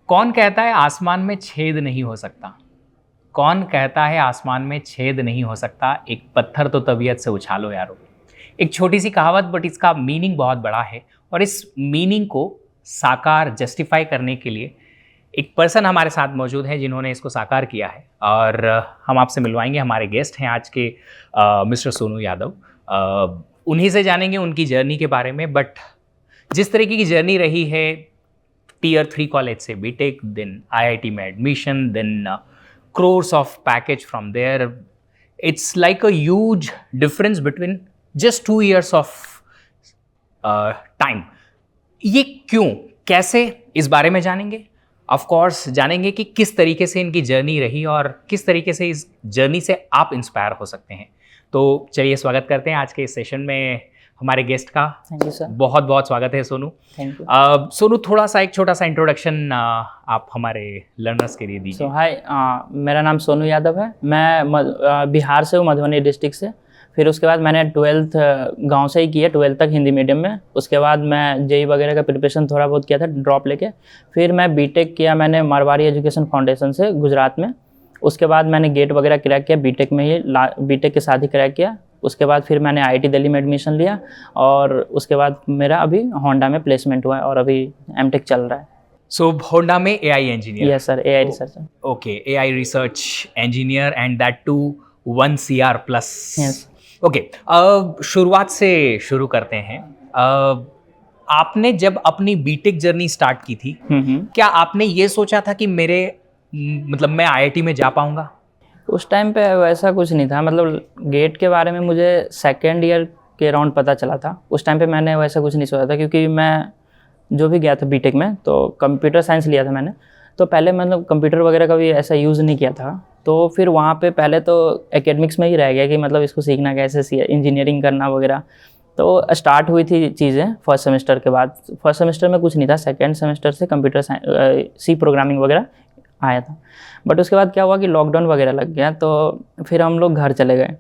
कौन कहता है आसमान में छेद नहीं हो सकता? कौन कहता है आसमान में छेद नहीं हो सकता? एक पत्थर तो तबीयत से उछालो यारो। एक छोटी सी कहावत, बट इसका मीनिंग बहुत बड़ा है। और इस मीनिंग को साकार जस्टिफाई करने के लिए एक पर्सन हमारे साथ मौजूद है जिन्होंने इसको साकार किया है। और हम आपसे मिलवाएंगे, हमारे गेस्ट हैं आज के मिस्टर सोनू यादव। उन्हीं से जानेंगे उनकी जर्नी के बारे में। बट जिस तरीके की जर्नी रही है, टियर 3 कॉलेज से बीटेक, देन आईआईटी में admission, then crores of package from there. It's like a huge difference between just 2 years of time. ये क्यों, कैसे, इस बारे में जानेंगे। ऑफ कोर्स जानेंगे कि किस तरीके से इनकी जर्नी रही और किस तरीके से इस जर्नी से आप इंस्पायर हो सकते हैं। तो चलिए स्वागत करते हैं आज के इस सेशन में हमारे गेस्ट का। Thank you sir. बहुत बहुत स्वागत है सोनू। Thank you. सोनू, थोड़ा सा एक छोटा सा इंट्रोडक्शन आप हमारे लर्नर्स के लिए दीजिए। हाय, मेरा नाम सोनू यादव है। मैं बिहार से हूँ, मधुबनी डिस्ट्रिक्ट से। फिर उसके बाद मैंने 12th गांव से ही किया, 12th तक हिंदी मीडियम में। उसके बाद मैं जेई वगैरह का प्रिपरेशन थोड़ा बहुत किया था ड्रॉप लेके। फिर मैं बीटेक किया मैंने मारवाड़ी एजुकेशन फाउंडेशन से गुजरात में। उसके बाद मैंने गेट वगैरह क्रैक किया बीटेक में ही, बीटेक के साथ ही क्रैक किया। उसके बाद फिर मैंने आईआईटी दिल्ली में एडमिशन लिया और उसके बाद मेरा अभी होंडा में प्लेसमेंट हुआ है और अभी एमटेक चल रहा है। सो होंडा में AI engineer? Yes sir, AI researcher. Okay, AI research engineer and that too 1 CR plus. Yes. Okay, शुरुआत से शुरू करते हैं। आपने जब अपनी बीटेक जर्नी स्टार्ट की थी, क्या आपने ये सोचा था कि मैं आईआईटी में जा पाऊंगा? उस टाइम पे वैसा कुछ नहीं था। मतलब गेट के बारे में मुझे सेकेंड ईयर के राउंड पता चला था। उस टाइम पे मैंने वैसा कुछ नहीं सोचा था, क्योंकि मैं जो भी गया था बीटेक में तो कंप्यूटर साइंस लिया था मैंने। तो पहले मतलब कंप्यूटर वगैरह का भी ऐसा यूज़ नहीं किया था। तो फिर वहाँ पे पहले तो एकेडमिक्स में ही रह गया कि मतलब इसको सीखना कैसे, इंजीनियरिंग करना वगैरह। तो स्टार्ट हुई थी चीज़ें फर्स्ट सेमेस्टर के बाद। फर्स्ट सेमेस्टर में कुछ नहीं था, सेकेंड सेमेस्टर से कंप्यूटर सी प्रोग्रामिंग वगैरह आया था। बट उसके बाद क्या हुआ कि लॉकडाउन वगैरह लग गया, तो फिर हम लोग घर चले गए।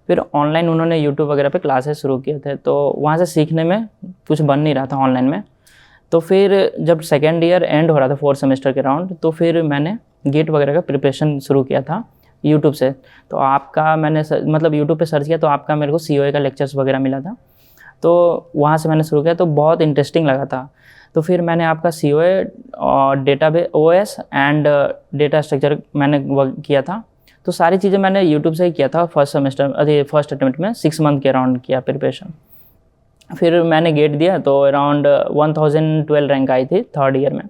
फिर ऑनलाइन उन्होंने यूट्यूब वगैरह पे क्लासेस शुरू किए थे, तो वहाँ से सीखने में कुछ बन नहीं रहा था ऑनलाइन में। तो फिर जब सेकेंड ईयर एंड हो रहा था, 4th सेमेस्टर के राउंड, तो फिर मैंने गेट वगैरह का प्रिपरेशन शुरू किया था यूट्यूब से। तो आपका मैंने मतलब यूट्यूब पे सर्च किया तो आपका मेरे को COA का लेक्चर्स वगैरह मिला था। तो वहाँ से मैंने शुरू किया, तो बहुत इंटरेस्टिंग लगा था। तो फिर मैंने आपका COA और database OS and data structure मैंने किया था। तो सारी चीज़ें मैंने यूट्यूब से ही किया था फर्स्ट फर्स्ट अटेम्प्ट में। 6 मंथ के अराउंड किया प्रिपरेशन। फिर मैंने गेट दिया तो अराउंड 1012 रैंक आई थी 3rd ईयर में।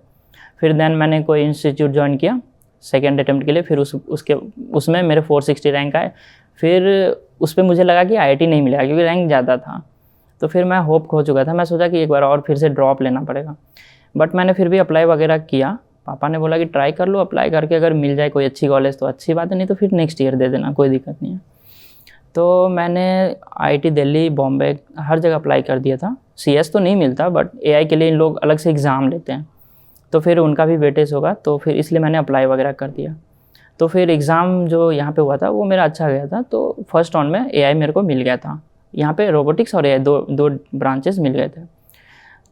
फिर देन मैंने कोई इंस्टीट्यूट ज्वाइन किया सेकेंड अटेम्प्ट के लिए। फिर उसमें मेरे 460 रैंक आए। फिर उस पर मुझे लगा कि IIT नहीं मिलेगा क्योंकि रैंक ज़्यादा था। तो फिर मैं होप खो चुका था। मैं सोचा कि एक बार और फिर से ड्रॉप लेना पड़ेगा। बट मैंने फिर भी अप्लाई वगैरह किया। पापा ने बोला कि ट्राई कर लो, अप्लाई करके अगर मिल जाए कोई अच्छी कॉलेज तो अच्छी बात है, नहीं तो फिर नेक्स्ट ईयर दे देना, कोई दिक्कत नहीं है। तो मैंने आईआईटी दिल्ली, बॉम्बे, हर जगह अप्लाई कर दिया था। CS तो नहीं मिलता, बट AI के लिए इन लोग अलग से एग्ज़ाम लेते हैं, तो फिर उनका भी वेटेज होगा, तो फिर इसलिए मैंने अप्लाई वगैरह कर दिया। तो फिर एग्ज़ाम जो यहाँ पे हुआ था वो मेरा अच्छा गया था। तो फर्स्ट राउंड में AI मेरे को मिल गया था। यहाँ पे रोबोटिक्स और AI दो ब्रांचेस मिल गए थे।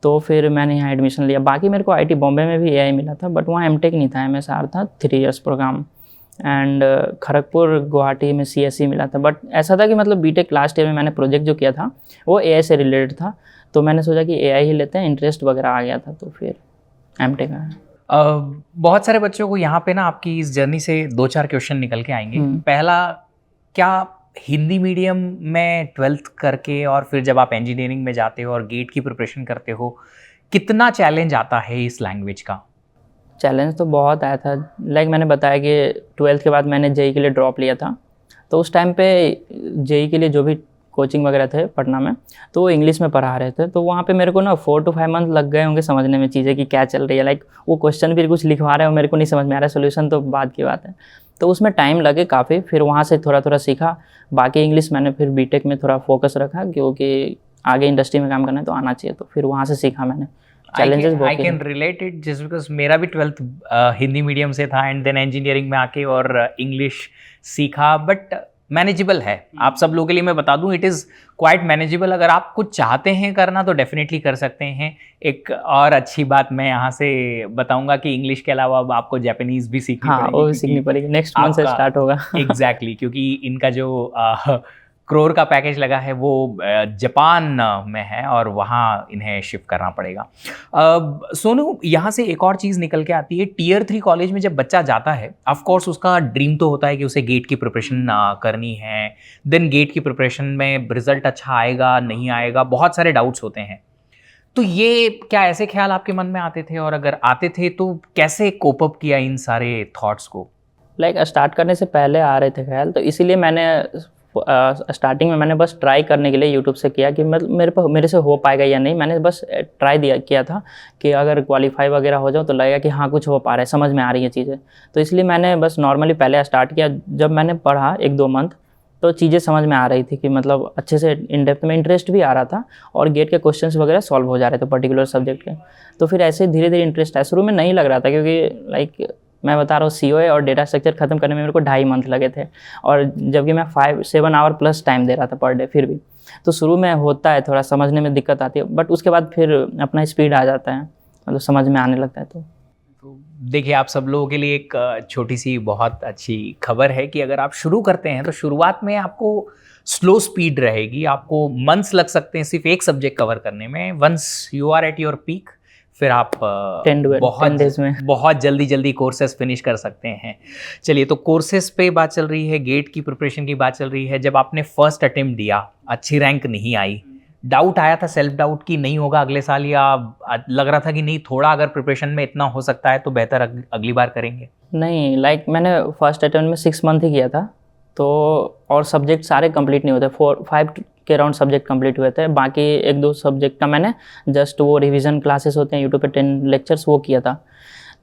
तो फिर मैंने यहाँ एडमिशन लिया। बाकी मेरे को IIT बॉम्बे में भी AI मिला था, बट वहाँ MTech नहीं था, MSR था 3 years programme. And Kharagpur Guwahati में CSE मिला था। बट ऐसा था कि मतलब बीटेक लास्ट ईयर में मैंने प्रोजेक्ट जो किया था वो AI से रिलेटेड था, तो मैंने सोचा कि AI ही लेते हैं, इंटरेस्ट वगैरह आ गया था, तो फिर MTech आया। बहुत सारे बच्चों को यहाँ पे ना आपकी इस जर्नी से 2-4 क्वेश्चन निकल के आएंगे। पहला, क्या हिंदी मीडियम में 12th करके और फिर जब आप इंजीनियरिंग में जाते हो और गेट की प्रिपरेशन करते हो, कितना चैलेंज आता है इस लैंग्वेज का? चैलेंज तो बहुत आया था। लाइक मैंने बताया कि 12th के बाद मैंने जेई के लिए ड्रॉप लिया था। तो उस टाइम पे जेई के लिए जो भी कोचिंग वगैरह थे पटना में, तो वो इंग्लिश में पढ़ा रहे थे। तो वहाँ पे मेरे को ना 4 to 5 मंथ लग गए होंगे समझने में चीज़ें कि क्या चल रही है। लाइक वो क्वेश्चन भी कुछ लिखवा रहे हो, मेरे को नहीं समझ में आ रहा है, सोल्यूशन तो बाद की बात है। तो उसमें टाइम लगे काफ़ी। फिर वहाँ से थोड़ा थोड़ा सीखा। बाकी इंग्लिश मैंने फिर बीटेक में थोड़ा फोकस रखा, क्योंकि आगे इंडस्ट्री में काम करना है तो आना चाहिए। तो फिर वहाँ से सीखा मैंने। चैलेंजेस बहुत। I can relate it just because मेरा भी 12th हिंदी मीडियम से था एंड देन इंजीनियरिंग में आके और इंग्लिश सीखा। बट मैनेजेबल है। आप सब लोगों के लिए मैं बता दूं, इट इज़ क्वाइट मैनेजेबल। अगर आप कुछ चाहते हैं करना तो डेफिनेटली कर सकते हैं। एक और अच्छी बात मैं यहाँ से बताऊंगा कि इंग्लिश के अलावा अब आपको जापानीज़ भी सीखनी हाँ, पड़ेगी, वो भी सीखनी पड़ेगी, नेक्स्ट मंथ से स्टार्ट होगा। एग्जैक्टली क्योंकि इनका जो करोड़ का पैकेज लगा है वो जापान में है और वहाँ इन्हें शिफ्ट करना पड़ेगा। सोनू, यहाँ से एक और चीज़ निकल के आती है, टियर 3 कॉलेज में जब बच्चा जाता है, ऑफ कोर्स उसका ड्रीम तो होता है कि उसे गेट की प्रिपरेशन करनी है। देन गेट की प्रिपरेशन में रिजल्ट अच्छा आएगा नहीं आएगा, बहुत सारे डाउट्स होते हैं। तो ये क्या ऐसे ख्याल आपके मन में आते थे, और अगर आते थे तो कैसे कोप अप किया इन सारे थॉट्स को? लाइक स्टार्ट करने से पहले आ रहे थे ख्याल, तो इसीलिए मैंने स्टार्टिंग में मैंने बस ट्राई करने के लिए यूट्यूब से किया कि मेरे से हो पाएगा या नहीं। मैंने बस ट्राई किया था कि अगर क्वालिफाई वगैरह हो जाओ तो लगेगा कि हाँ कुछ हो पा रहा है, समझ में आ रही है चीज़ें। तो इसलिए मैंने बस नॉर्मली पहले स्टार्ट किया। जब मैंने पढ़ा 1-2 मंथ तो चीज़ें समझ में आ रही थी कि मतलब अच्छे से इन डेप्थ में इंटरेस्ट भी आ रहा था और गेट के क्वेश्चंस वगैरह सॉल्व हो जा रहे थे पर्टिकुलर सब्जेक्ट के। तो फिर ऐसे धीरे धीरे इंटरेस्ट आया। शुरू में नहीं लग रहा था क्योंकि लाइक मैं बता रहा हूँ COA और डेटा स्ट्रक्चर ख़त्म करने में मेरे को 2.5 मंथ लगे थे, और जबकि मैं 5-7 आवर प्लस टाइम दे रहा था पर डे। फिर भी तो शुरू में होता है, थोड़ा समझने में दिक्कत आती है, बट उसके बाद फिर अपना स्पीड आ जाता है, मतलब समझ में आने लगता है। तो देखिए, आप सब लोगों के लिए एक छोटी सी बहुत अच्छी खबर है कि अगर आप शुरू करते हैं तो शुरुआत में आपको स्लो स्पीड रहेगी, आपको मंथ्स लग सकते हैं सिर्फ एक सब्जेक्ट कवर करने में। Once you are at your peak, फिर आप 10 days में बहुत जल्दी कोर्सेज फिनिश कर सकते हैं। चलिए, तो कोर्सेज पे बात चल रही है, गेट की प्रिपरेशन की बात चल रही है। जब आपने फर्स्ट अटेम्प्ट दिया, अच्छी रैंक नहीं आई, डाउट आया था, सेल्फ डाउट कि नहीं होगा अगले साल, या लग रहा था कि नहीं थोड़ा अगर प्रिपरेशन में इतना हो सकता है तो बेहतर अगली बार करेंगे? नहीं, लाइक मैंने फर्स्ट अटेम्प्ट में 6 मंथ ही किया था, तो और सब्जेक्ट सारे कंप्लीट नहीं होते, 4-5 के अराउंड सब्जेक्ट कंप्लीट हुए थे। बाकी 1-2 सब्जेक्ट का मैंने जस्ट वो रिवीजन क्लासेस होते हैं यूट्यूब पे 10 लेक्चर्स वो किया था।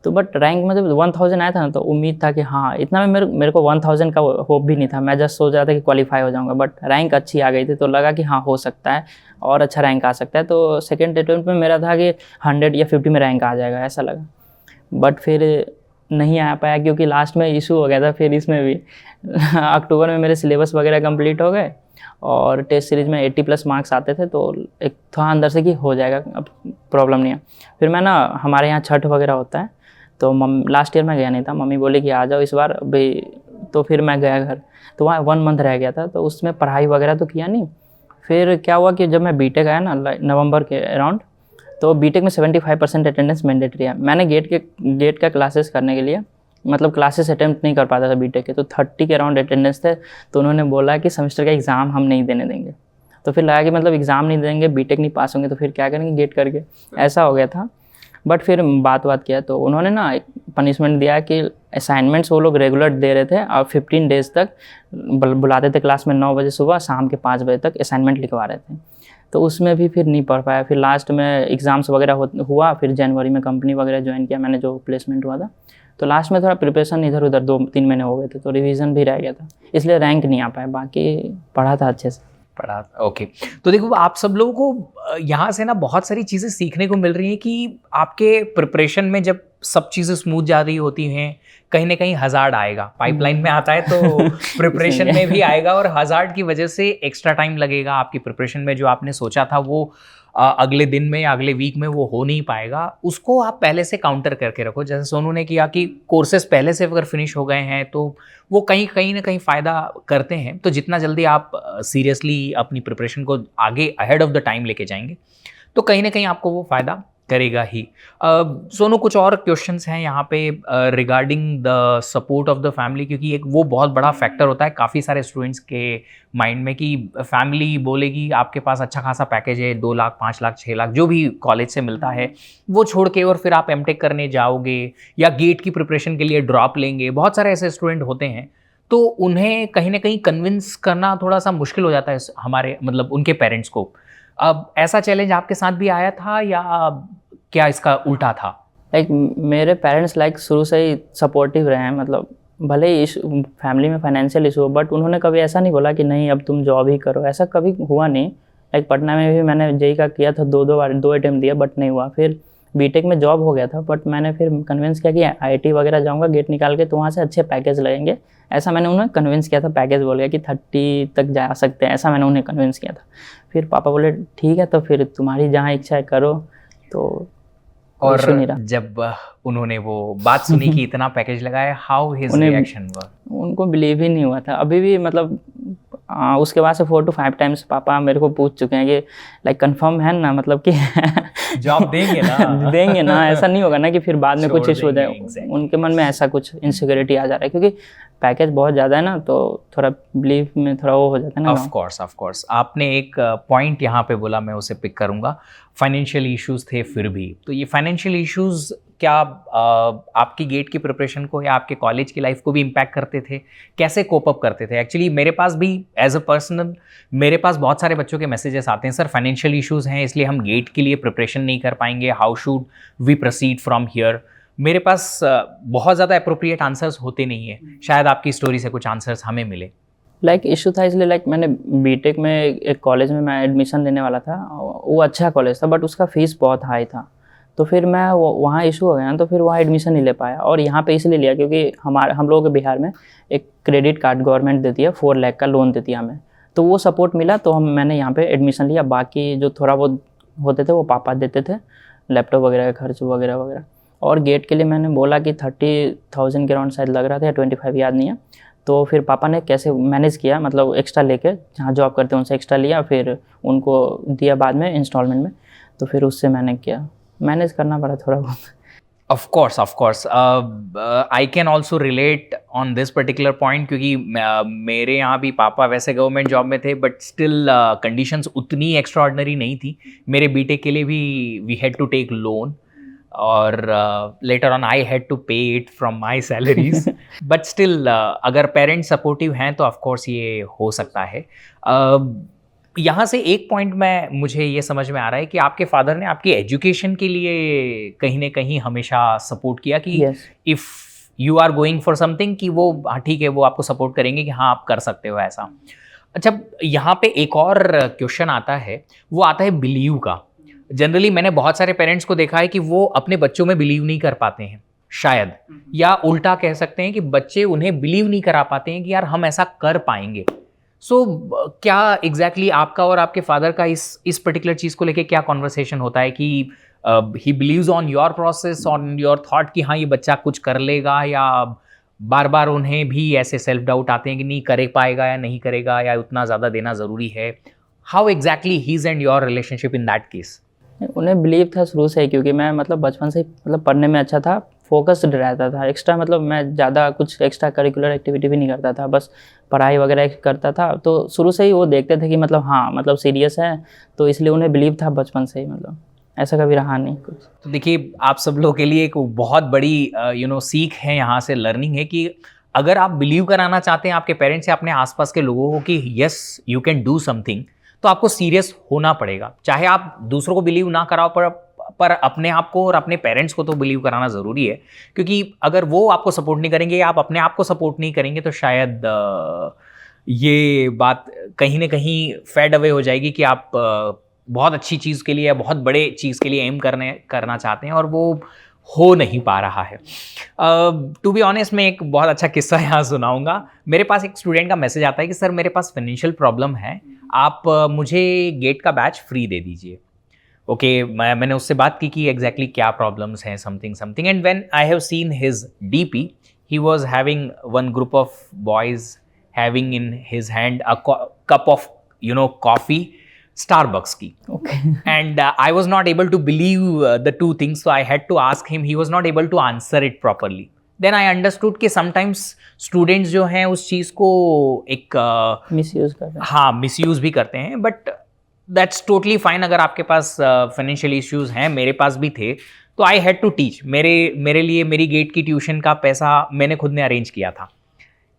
तो बट रैंक में जब 1000 आया था ना, तो उम्मीद था कि हाँ इतना में मेरे को 1000 का होप भी नहीं था। मैं जस्ट सोच रहा था कि क्वालिफाई हो जाऊंगा, बट रैंक अच्छी आ गई थी तो लगा कि हाँ हो सकता है और अच्छा रैंक आ सकता है। तो सेकेंड अटेम्प्ट में मेरा था कि 100 या 50 में रैंक आ जाएगा, ऐसा लगा। बट फिर नहीं आ पाया क्योंकि लास्ट में इशू हो गया था। फिर इसमें भी अक्टूबर में मेरे सिलेबस वगैरह कंप्लीट हो गए और टेस्ट सीरीज में 80+ मार्क्स आते थे, तो एक था अंदर से कि हो जाएगा, अब प्रॉब्लम नहीं है। फिर मैं ना, हमारे यहाँ छठ वगैरह होता है, तो लास्ट ईयर में गया नहीं था, मम्मी बोली कि आ जाओ इस बार भाई। तो फिर मैं गया घर, तो वहाँ 1 मंथ रह गया था, तो उसमें पढ़ाई वगैरह तो किया नहीं। फिर क्या हुआ कि जब मैं बीटेक आया ना नवंबर के अराउंड, तो बीटेक में 75% अटेंडेंस मैंडेटरी है। मैंने गेट का क्लासेस करने के लिए मतलब क्लासेस अटेम्प्ट नहीं कर पाता था बीटेक के, तो 30 के अराउंड अटेंडेंस थे। तो उन्होंने बोला कि सेमेस्टर का एग्ज़ाम हम नहीं देने देंगे। तो फिर लगा कि मतलब एग्ज़ाम नहीं देंगे, बीटेक नहीं पास होंगे तो फिर क्या करेंगे गेट करके, ऐसा हो गया था। बट फिर बात किया तो उन्होंने ना एक पनिशमेंट दिया कि असाइनमेंट्स वो लोग रेगुलर दे रहे थे और 15 डेज़ तक बुलाते थे क्लास में, 9 बजे सुबह, शाम के 5 बजे तक असाइनमेंट लिखवा रहे थे। तो उसमें भी फिर नहीं पढ़ पाया। फिर लास्ट में एग्ज़ाम्स वगैरह हुआ, फिर जनवरी में कंपनी वगैरह ज्वाइन किया मैंने, जो प्लेसमेंट हुआ था। तो लास्ट में थोड़ा प्रिपरेशन इधर उधर 2-3 महीने हो गए थे, तो रिवीजन भी रह गया था, इसलिए रैंक नहीं आ पाया। बाकी पढ़ा था अच्छे से, पढ़ा। ओके, तो देखो आप सब लोगों को यहाँ से ना बहुत सारी चीज़ें सीखने को मिल रही हैं कि आपके प्रिपरेशन में जब सब चीज़ें स्मूथ जा रही होती हैं, कहीं ना कहीं हज़ार्ड आएगा, पाइपलाइन में आता है तो प्रिपरेशन में भी आएगा, और हज़ार्ड की वजह से एक्स्ट्रा टाइम लगेगा आपकी प्रिपरेशन में। जो आपने सोचा था वो अगले दिन में या अगले वीक में वो हो नहीं पाएगा, उसको आप पहले से काउंटर करके रखो। जैसे सोनू ने किया कि कोर्सेज पहले से अगर फिनिश हो गए हैं तो वो कहीं ना कहीं फ़ायदा करते हैं। तो जितना जल्दी आप सीरियसली अपनी प्रिपरेशन को आगे अहेड ऑफ द टाइम लेके जाएंगे तो कहीं ना कहीं आपको वो फ़ायदा करेगा ही। सोनू, कुछ और क्वेश्चंस हैं यहाँ पे regarding the support of the family, क्योंकि एक वो बहुत बड़ा फैक्टर होता है काफ़ी सारे स्टूडेंट्स के माइंड में कि फैमिली बोलेगी आपके पास अच्छा खासा पैकेज है, 2 लाख 5 लाख 6 लाख जो भी कॉलेज से मिलता है वो छोड़ के, और फिर आप एमटेक करने जाओगे या गेट की प्रिपरेशन के लिए ड्रॉप लेंगे। बहुत सारे ऐसे स्टूडेंट होते हैं, तो उन्हें कहीं ना कहीं कन्विंस करना थोड़ा सा मुश्किल हो जाता है हमारे मतलब उनके पेरेंट्स को। अब ऐसा चैलेंज आपके साथ भी आया था या क्या इसका उल्टा था? लाइक मेरे पेरेंट्स शुरू से ही सपोर्टिव रहे हैं, मतलब भले ही फैमिली में फाइनेंशियल इशू हो, बट उन्होंने कभी ऐसा नहीं बोला कि नहीं अब तुम जॉब ही करो, ऐसा कभी हुआ नहीं। लाइक पटना में भी मैंने जेई का किया था, 2 अटेम्प्ट दिया बट नहीं हुआ। फिर बीटेक में जॉब हो गया था, बट मैंने फिर कन्विंस किया कि आईआईटी वगैरह जाऊंगा गेट निकाल के, तो वहाँ से अच्छे पैकेज लगेंगे, ऐसा मैंने उन्हें कन्विंस किया था। पैकेज बोल गया कि 30 तक जा सकते हैं, ऐसा मैंने उन्हें कन्विंस किया था। फिर पापा बोले ठीक है, तो फिर तुम्हारी जहाँ इच्छा है करो। तो और issue नहीं रहा। जब उन्होंने वो बात सुनी कि इतना पैकेज लगाया, हाउ हिज उन्हें- रिएक्शन वर? उनको बिलीव ही नहीं हुआ था अभी भी, मतलब उसके बाद से 4 to 5 टाइम्स पापा मेरे को पूछ चुके हैं कि लाइक कंफर्म है ना, मतलब कि जॉब देंगे ना? देंगे ना, ऐसा नहीं होगा ना कि फिर बाद में छोड़ कुछ इशू हो जाए। देंगे, exactly. उनके मन में ऐसा कुछ इनसिक्योरिटी आ जा रहा है, क्योंकि पैकेज बहुत ज़्यादा है ना, तो थोड़ा बिलीव में थोड़ा वो हो जाता है ना। ऑफ कोर्स आपने एक पॉइंट यहाँ पे बोला, मैं उसे पिक करूंगा। फाइनेंशियल इश्यूज थे फिर भी, तो ये फाइनेंशियल इश्यूज क्या आपकी गेट की प्रिपरेशन को या आपके कॉलेज की लाइफ को भी इम्पैक्ट करते थे? कैसे कोप अप करते थे? एक्चुअली मेरे पास भी एज अ पर्सनल, मेरे पास बहुत सारे बच्चों के मैसेजेस आते हैं, सर फाइनेंशियल इश्यूज हैं इसलिए हम गेट के लिए प्रिपरेशन नहीं कर पाएंगे, how should we proceed from here. मेरे पास बहुत ज़्यादा अप्रोप्रिएट आंसर्स होते नहीं है, शायद आपकी स्टोरी से कुछ आंसर्स हमें मिले। लाइक इशू था, इसलिए लाइक मैंने बीटेक में एक कॉलेज में मैं एडमिशन लेने वाला था, वो अच्छा कॉलेज था, बट उसका फ़ीस बहुत हाई था। तो फिर मैं वहाँ इशू हो गया ना, तो फिर वहाँ एडमिशन नहीं ले पाया। और यहाँ पे इसलिए लिया क्योंकि हम लोगों के बिहार में एक क्रेडिट कार्ड गवर्नमेंट देती है, 4 लाख का लोन देती है हमें, तो वो सपोर्ट मिला, तो मैंने यहाँ पे एडमिशन लिया। बाकी जो थोड़ा बहुत होते थे वो पापा देते थे, लैपटॉप वगैरह का खर्च वगैरह वगैरह। और गेट के लिए मैंने बोला कि 30,000 के अराउंड शायद लग रहा था, या 25, याद नहीं है। तो फिर पापा ने कैसे मैनेज किया, मतलब एक्स्ट्रा लेके, जहाँ जॉब करते हैं उनसे एक्स्ट्रा लिया, फिर उनको दिया बाद में इंस्टॉलमेंट में, तो फिर उससे मैंने किया, मैनेज करना पड़ा थोड़ा बहुत। Of course. I can also relate on this particular point, क्योंकि मेरे यहाँ भी पापा वैसे गवर्नमेंट जॉब में थे, बट स्टिल कंडीशंस उतनी एक्स्ट्राऑर्डिनरी नहीं थी। मेरे बीटेक के लिए भी we had to take loan, और later on I had to pay it from my salaries, but still अगर पेरेंट्स सपोर्टिव हैं तो ऑफकोर्स ये हो सकता है। यहाँ से एक पॉइंट में मुझे ये समझ में आ रहा है कि आपके फादर ने आपकी एजुकेशन के लिए कहीं ना कहीं हमेशा सपोर्ट किया कि if you are going for something, कि वो हाँ ठीक है, वो आपको सपोर्ट करेंगे कि हाँ आप कर सकते हो ऐसा। अच्छा, यहाँ पे एक और क्वेश्चन आता है, वो आता है बिलीव का। जनरली मैंने बहुत सारे पेरेंट्स को देखा है कि वो अपने बच्चों में बिलीव नहीं कर पाते हैं शायद, या उल्टा कह सकते हैं कि बच्चे उन्हें बिलीव नहीं करा पाते हैं कि यार हम ऐसा कर पाएंगे। सो क्या एग्जैक्टली आपका और आपके फादर का इस पर्टिकुलर चीज़ को लेके क्या कॉन्वर्सेशन होता है कि he believes on your process, on your thought कि हाँ ये बच्चा कुछ कर लेगा, या बार बार उन्हें भी ऐसे सेल्फ डाउट आते हैं कि नहीं कर पाएगा या नहीं करेगा, या उतना ज़्यादा देना ज़रूरी है? How exactly his and your relationship in that case? उन्हें बिलीव था शुरू से ही, क्योंकि मैं मतलब बचपन से ही मतलब पढ़ने में अच्छा था, फोकस्ड रहता था। एक्स्ट्रा मतलब मैं ज़्यादा कुछ एक्स्ट्रा करिकुलर एक्टिविटी भी नहीं करता था, बस पढ़ाई वगैरह करता था। तो शुरू से ही वो देखते थे कि मतलब हाँ मतलब सीरियस है, तो इसलिए उन्हें बिलीव था बचपन से ही, मतलब ऐसा कभी रहा नहीं कुछ। तो देखिए, आप सब लोगों के लिए एक बहुत बड़ी सीख है, यहाँ से लर्निंग है कि अगर आप बिलीव कराना चाहते हैं आपके पेरेंट्स या अपने आसपास के लोगों को कि yes you can do something, तो आपको सीरियस होना पड़ेगा। चाहे आप दूसरों को बिलीव ना कराओ, पर अपने आप को और अपने पेरेंट्स को तो बिलीव कराना ज़रूरी है, क्योंकि अगर वो आपको सपोर्ट नहीं करेंगे या आप अपने आप को सपोर्ट नहीं करेंगे तो शायद ये बात कहीं ना कहीं फेड अवे हो जाएगी कि आप बहुत अच्छी चीज़ के लिए या बहुत बड़े चीज़ के लिए एम करना चाहते हैं और वो हो नहीं पा रहा है। टू बी ऑनेस्ट, मैं एक बहुत अच्छा किस्सा यहाँ सुनाऊंगा। मेरे पास एक स्टूडेंट का मैसेज आता है कि सर मेरे पास फाइनेंशियल प्रॉब्लम है, आप मुझे गेट का बैच फ्री दे दीजिए। ओके, मैंने उससे बात की कि एग्जैक्टली क्या प्रॉब्लम्स हैं, something and when I have seen his DP, he was having one group of boys having in his hand a cup of coffee, Starbucks की. Okay. And I was not able to believe the two things, so I had to ask him. He was not able to answer it properly. Then I understood कि sometimes students जो हैं उस चीज़ को एक misuse करते हैं। हाँ, misuse भी करते हैं, बट दैट्स टोटली फाइन। अगर आपके पास फाइनेंशियल इश्यूज़ हैं, मेरे पास भी थे, तो आई हैड टू टीच। मेरे लिए मेरी गेट की ट्यूशन का पैसा मैंने खुद ने अरेंज किया था।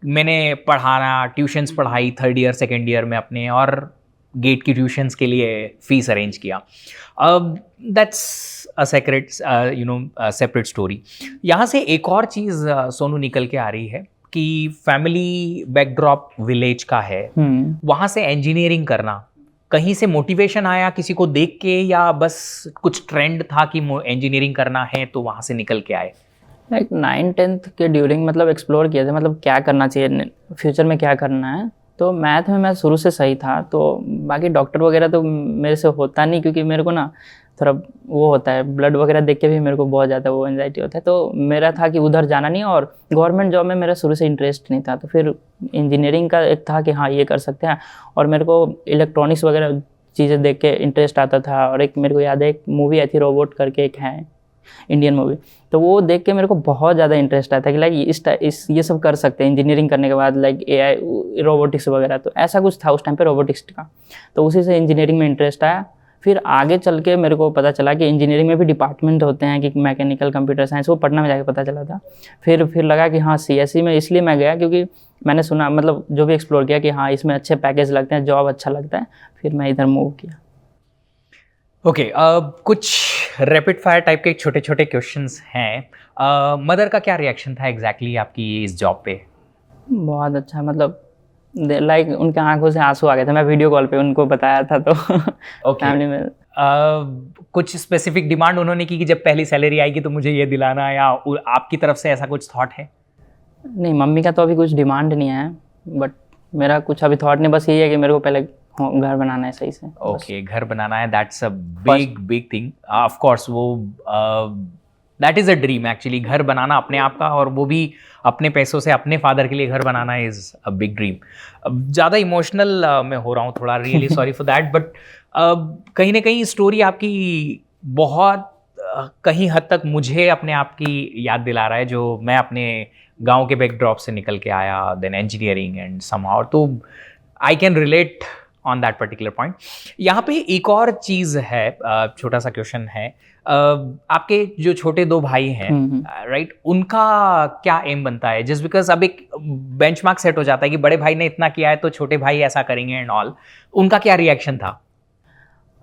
मैंने पढ़ाना, ट्यूशन्स पढ़ाई 3rd ईयर 2nd ईयर में अपने, और गेट की ट्यूशन्स के लिए फ़ीस अरेंज किया। That's a separate story. यहाँ से एक और चीज़ सोनू निकल के आ रही है कि फैमिली बैकड्रॉप विलेज का है, वहाँ से इंजीनियरिंग करना कहीं से मोटिवेशन आया किसी को देख के, या बस कुछ ट्रेंड था कि इंजीनियरिंग करना है तो वहाँ से निकल के आए? लाइक 9th के ड्यूरिंग मतलब एक्सप्लोर किया था, मतलब क्या करना चाहिए फ्यूचर में, क्या करना है। तो मैथ में मैं शुरू से सही था, तो बाकी डॉक्टर वगैरह तो मेरे से होता नहीं, क्योंकि मेरे को ना थोड़ा वो होता है, ब्लड वगैरह देख के भी मेरे को बहुत ज़्यादा वो एंजाइटी होता है। तो मेरा था कि उधर जाना नहीं, और गवर्नमेंट जॉब में मेरा शुरू से इंटरेस्ट नहीं था। तो फिर इंजीनियरिंग का एक था कि हाँ ये कर सकते हैं, और मेरे को इलेक्ट्रॉनिक्स वगैरह चीज़ें देख के इंटरेस्ट आता था। और एक मेरे को याद है, एक मूवी आई थी रोबोट करके, एक है इंडियन मूवी, तो वो देख के मेरे को बहुत ज़्यादा इंटरेस्ट आया था कि लाइक ये सब कर सकते हैं इंजीनियरिंग करने के बाद, लाइक AI रोबोटिक्स वगैरह। तो ऐसा कुछ था उस टाइम पे रोबोटिक्स का, तो उसी से इंजीनियरिंग में इंटरेस्ट आया। फिर आगे चल के मेरे को पता चला कि इंजीनियरिंग में भी डिपार्टमेंट होते हैं, कि मैकेनिकल, कंप्यूटर साइंस, वो पटना में जाके पता चला था। फिर लगा कि हाँ CSE में इसलिए मैं गया क्योंकि मैंने सुना, मतलब जो भी एक्सप्लोर किया कि हाँ इसमें अच्छे पैकेज लगते हैं, जॉब अच्छा लगता है, फिर मैं इधर मूव किया। ओके, कुछ रैपिड फायर टाइप के छोटे छोटे क्वेश्चंस हैं। मदर का क्या रिएक्शन था एग्जैक्टली आपकी इस जॉब पे? बहुत अच्छा, मतलब लाइक उनके आंखों से आंसू आ गए थे। मैं वीडियो कॉल पे उनको बताया था, तो फैमिली में कुछ स्पेसिफिक डिमांड उन्होंने की कि जब पहली सैलरी आएगी तो मुझे ये दिलाना, या आपकी तरफ से ऐसा कुछ थॉट है? नहीं, मम्मी का तो अभी कुछ डिमांड नहीं है, बट मेरा कुछ अभी थॉट नहीं, बस यही है कि मेरे को पहले घर बनाना है सही से। ओके, घर बनाना है, that's a big thing. Of course वो that is a dream actually, घर बनाना अपने आप का, और वो भी अपने पैसों से अपने फादर के लिए घर बनाना इज़ अ बिग ड्रीम। ज़्यादा इमोशनल मैं हो रहा हूँ थोड़ा, really sorry for that, but कहीं ना कहीं स्टोरी आपकी बहुत कहीं हद तक मुझे अपने आप की याद दिला रहा है, जो मैं अपने गांव के बैकड्रॉप से निकल के आया, देन इंजीनियरिंग एंड समहाउ, तो I can relate on that particular point. यहाँ पे एक और चीज़ है, छोटा सा क्वेश्चन है, आपके जो छोटे 2 भाई हैं, राइट, उनका क्या एम बनता है? जस्ट बिकॉज अब एक बेंचमार्क सेट हो जाता है कि बड़े भाई ने इतना किया है तो छोटे भाई ऐसा करेंगे एंड ऑल, उनका क्या रिएक्शन था?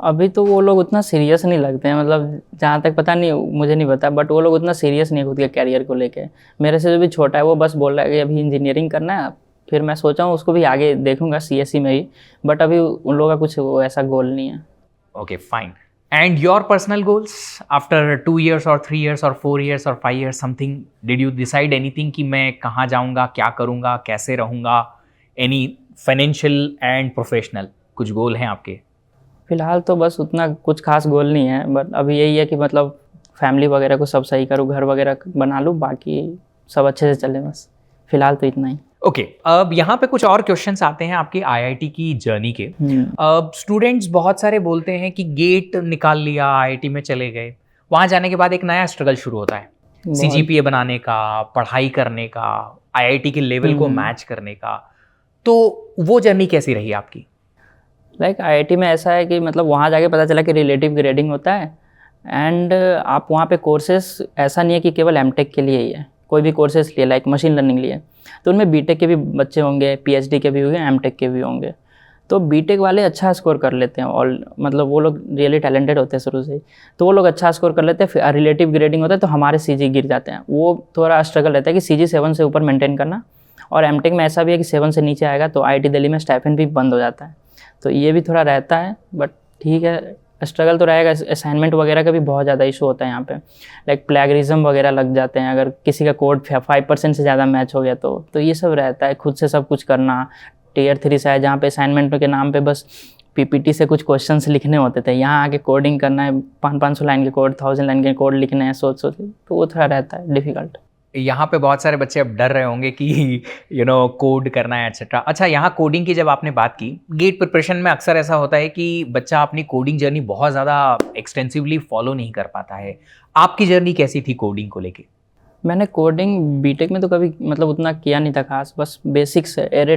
अभी तो वो लोग उतना सीरियस नहीं लगते हैं, मतलब जहाँ तक पता नहीं, मुझे नहीं पता, बट वो लोग उतना सीरियस नहीं खुद के कैरियर को लेके। मेरे से जो भी छोटा है वो बस बोल रहा है कि अभी इंजीनियरिंग करना है, फिर मैं सोचा हूँ उसको भी आगे देखूंगा CSE में ही, बट अभी उन लोगों का कुछ वो ऐसा गोल नहीं है। Okay, fine. And your personal goals after 2 years or 3 years or 4 years or 5 years something, did you decide anything कि मैं कहाँ जाऊँगा, क्या करूँगा, कैसे रहूँगा? एनी फाइनेंशियल एंड प्रोफेशनल कुछ गोल हैं आपके? फिलहाल तो बस उतना कुछ खास गोल नहीं है, बट अभी यही है कि मतलब फैमिली वगैरह को सब सही करूँ, घर वगैरह बना लूँ, बाकी सब अच्छे से चले, बस फिलहाल तो इतना ही। ओके, अब यहाँ पे कुछ और क्वेश्चंस आते हैं आपकी IIT की जर्नी के। स्टूडेंट्स बहुत सारे बोलते हैं कि गेट निकाल लिया, IIT में चले गए, वहाँ जाने के बाद एक नया स्ट्रगल शुरू होता है, CGPA बनाने का, पढ़ाई करने का, IIT के लेवल को मैच करने का। तो वो जर्नी कैसी रही आपकी? लाइक IIT में ऐसा है कि मतलब वहाँ जाके पता चला कि रिलेटिव ग्रेडिंग होता है, एंड आप वहाँ पे कोर्सेस ऐसा नहीं है कि केवल MTech के लिए ही है, कोई भी कोर्सेस लिए, लाइक मशीन लर्निंग लिए, तो उनमें BTech के भी बच्चे होंगे, PhD के भी होंगे, MTech के भी होंगे। तो BTech वाले अच्छा स्कोर कर लेते हैं, और मतलब वो लोग रियली टैलेंटेड होते हैं शुरू से ही, तो वो लोग अच्छा स्कोर कर लेते हैं। फिर रिलेटिव ग्रेडिंग होता है तो हमारे CG गिर जाते हैं, वो थोड़ा स्ट्रगल रहता है कि CG 7 से ऊपर मेंटेन करना। और MTech में ऐसा भी है कि 7 से नीचे आएगा तो IIT दिल्ली में स्टाइपेंड भी बंद हो जाता है, तो ये भी थोड़ा रहता है, बट ठीक है, स्ट्रगल तो रहेगा। असाइनमेंट वगैरह का भी बहुत ज़्यादा इशू होता है यहाँ पे, लाइक प्लेगरिज्म वगैरह लग जाते हैं, अगर किसी का कोड 5% से ज़्यादा मैच हो गया तो ये सब रहता है। खुद से सब कुछ करना, Tier 3 से है जहाँ पे असाइनमेंट के नाम पे बस PPT से कुछ क्वेश्चंस लिखने होते थे, यहाँ आके कोडिंग करना है, 500 लाइन के कोड, 1000 लाइन के कोड लिखने हैं सोच के, तो वो थोड़ा रहता है डिफ़िकल्ट। यहाँ पे बहुत सारे बच्चे अब डर रहे होंगे कि कोड करना है एक्सेट्रा। अच्छा, यहाँ कोडिंग की जब आपने बात की, गेट प्रिपरेशन में अक्सर ऐसा होता है कि बच्चा अपनी कोडिंग जर्नी बहुत ज़्यादा एक्सटेंसिवली फॉलो नहीं कर पाता है। आपकी जर्नी कैसी थी कोडिंग को लेके? मैंने कोडिंग BTech में तो कभी मतलब उतना किया नहीं था खास, बस बेसिक्स एरे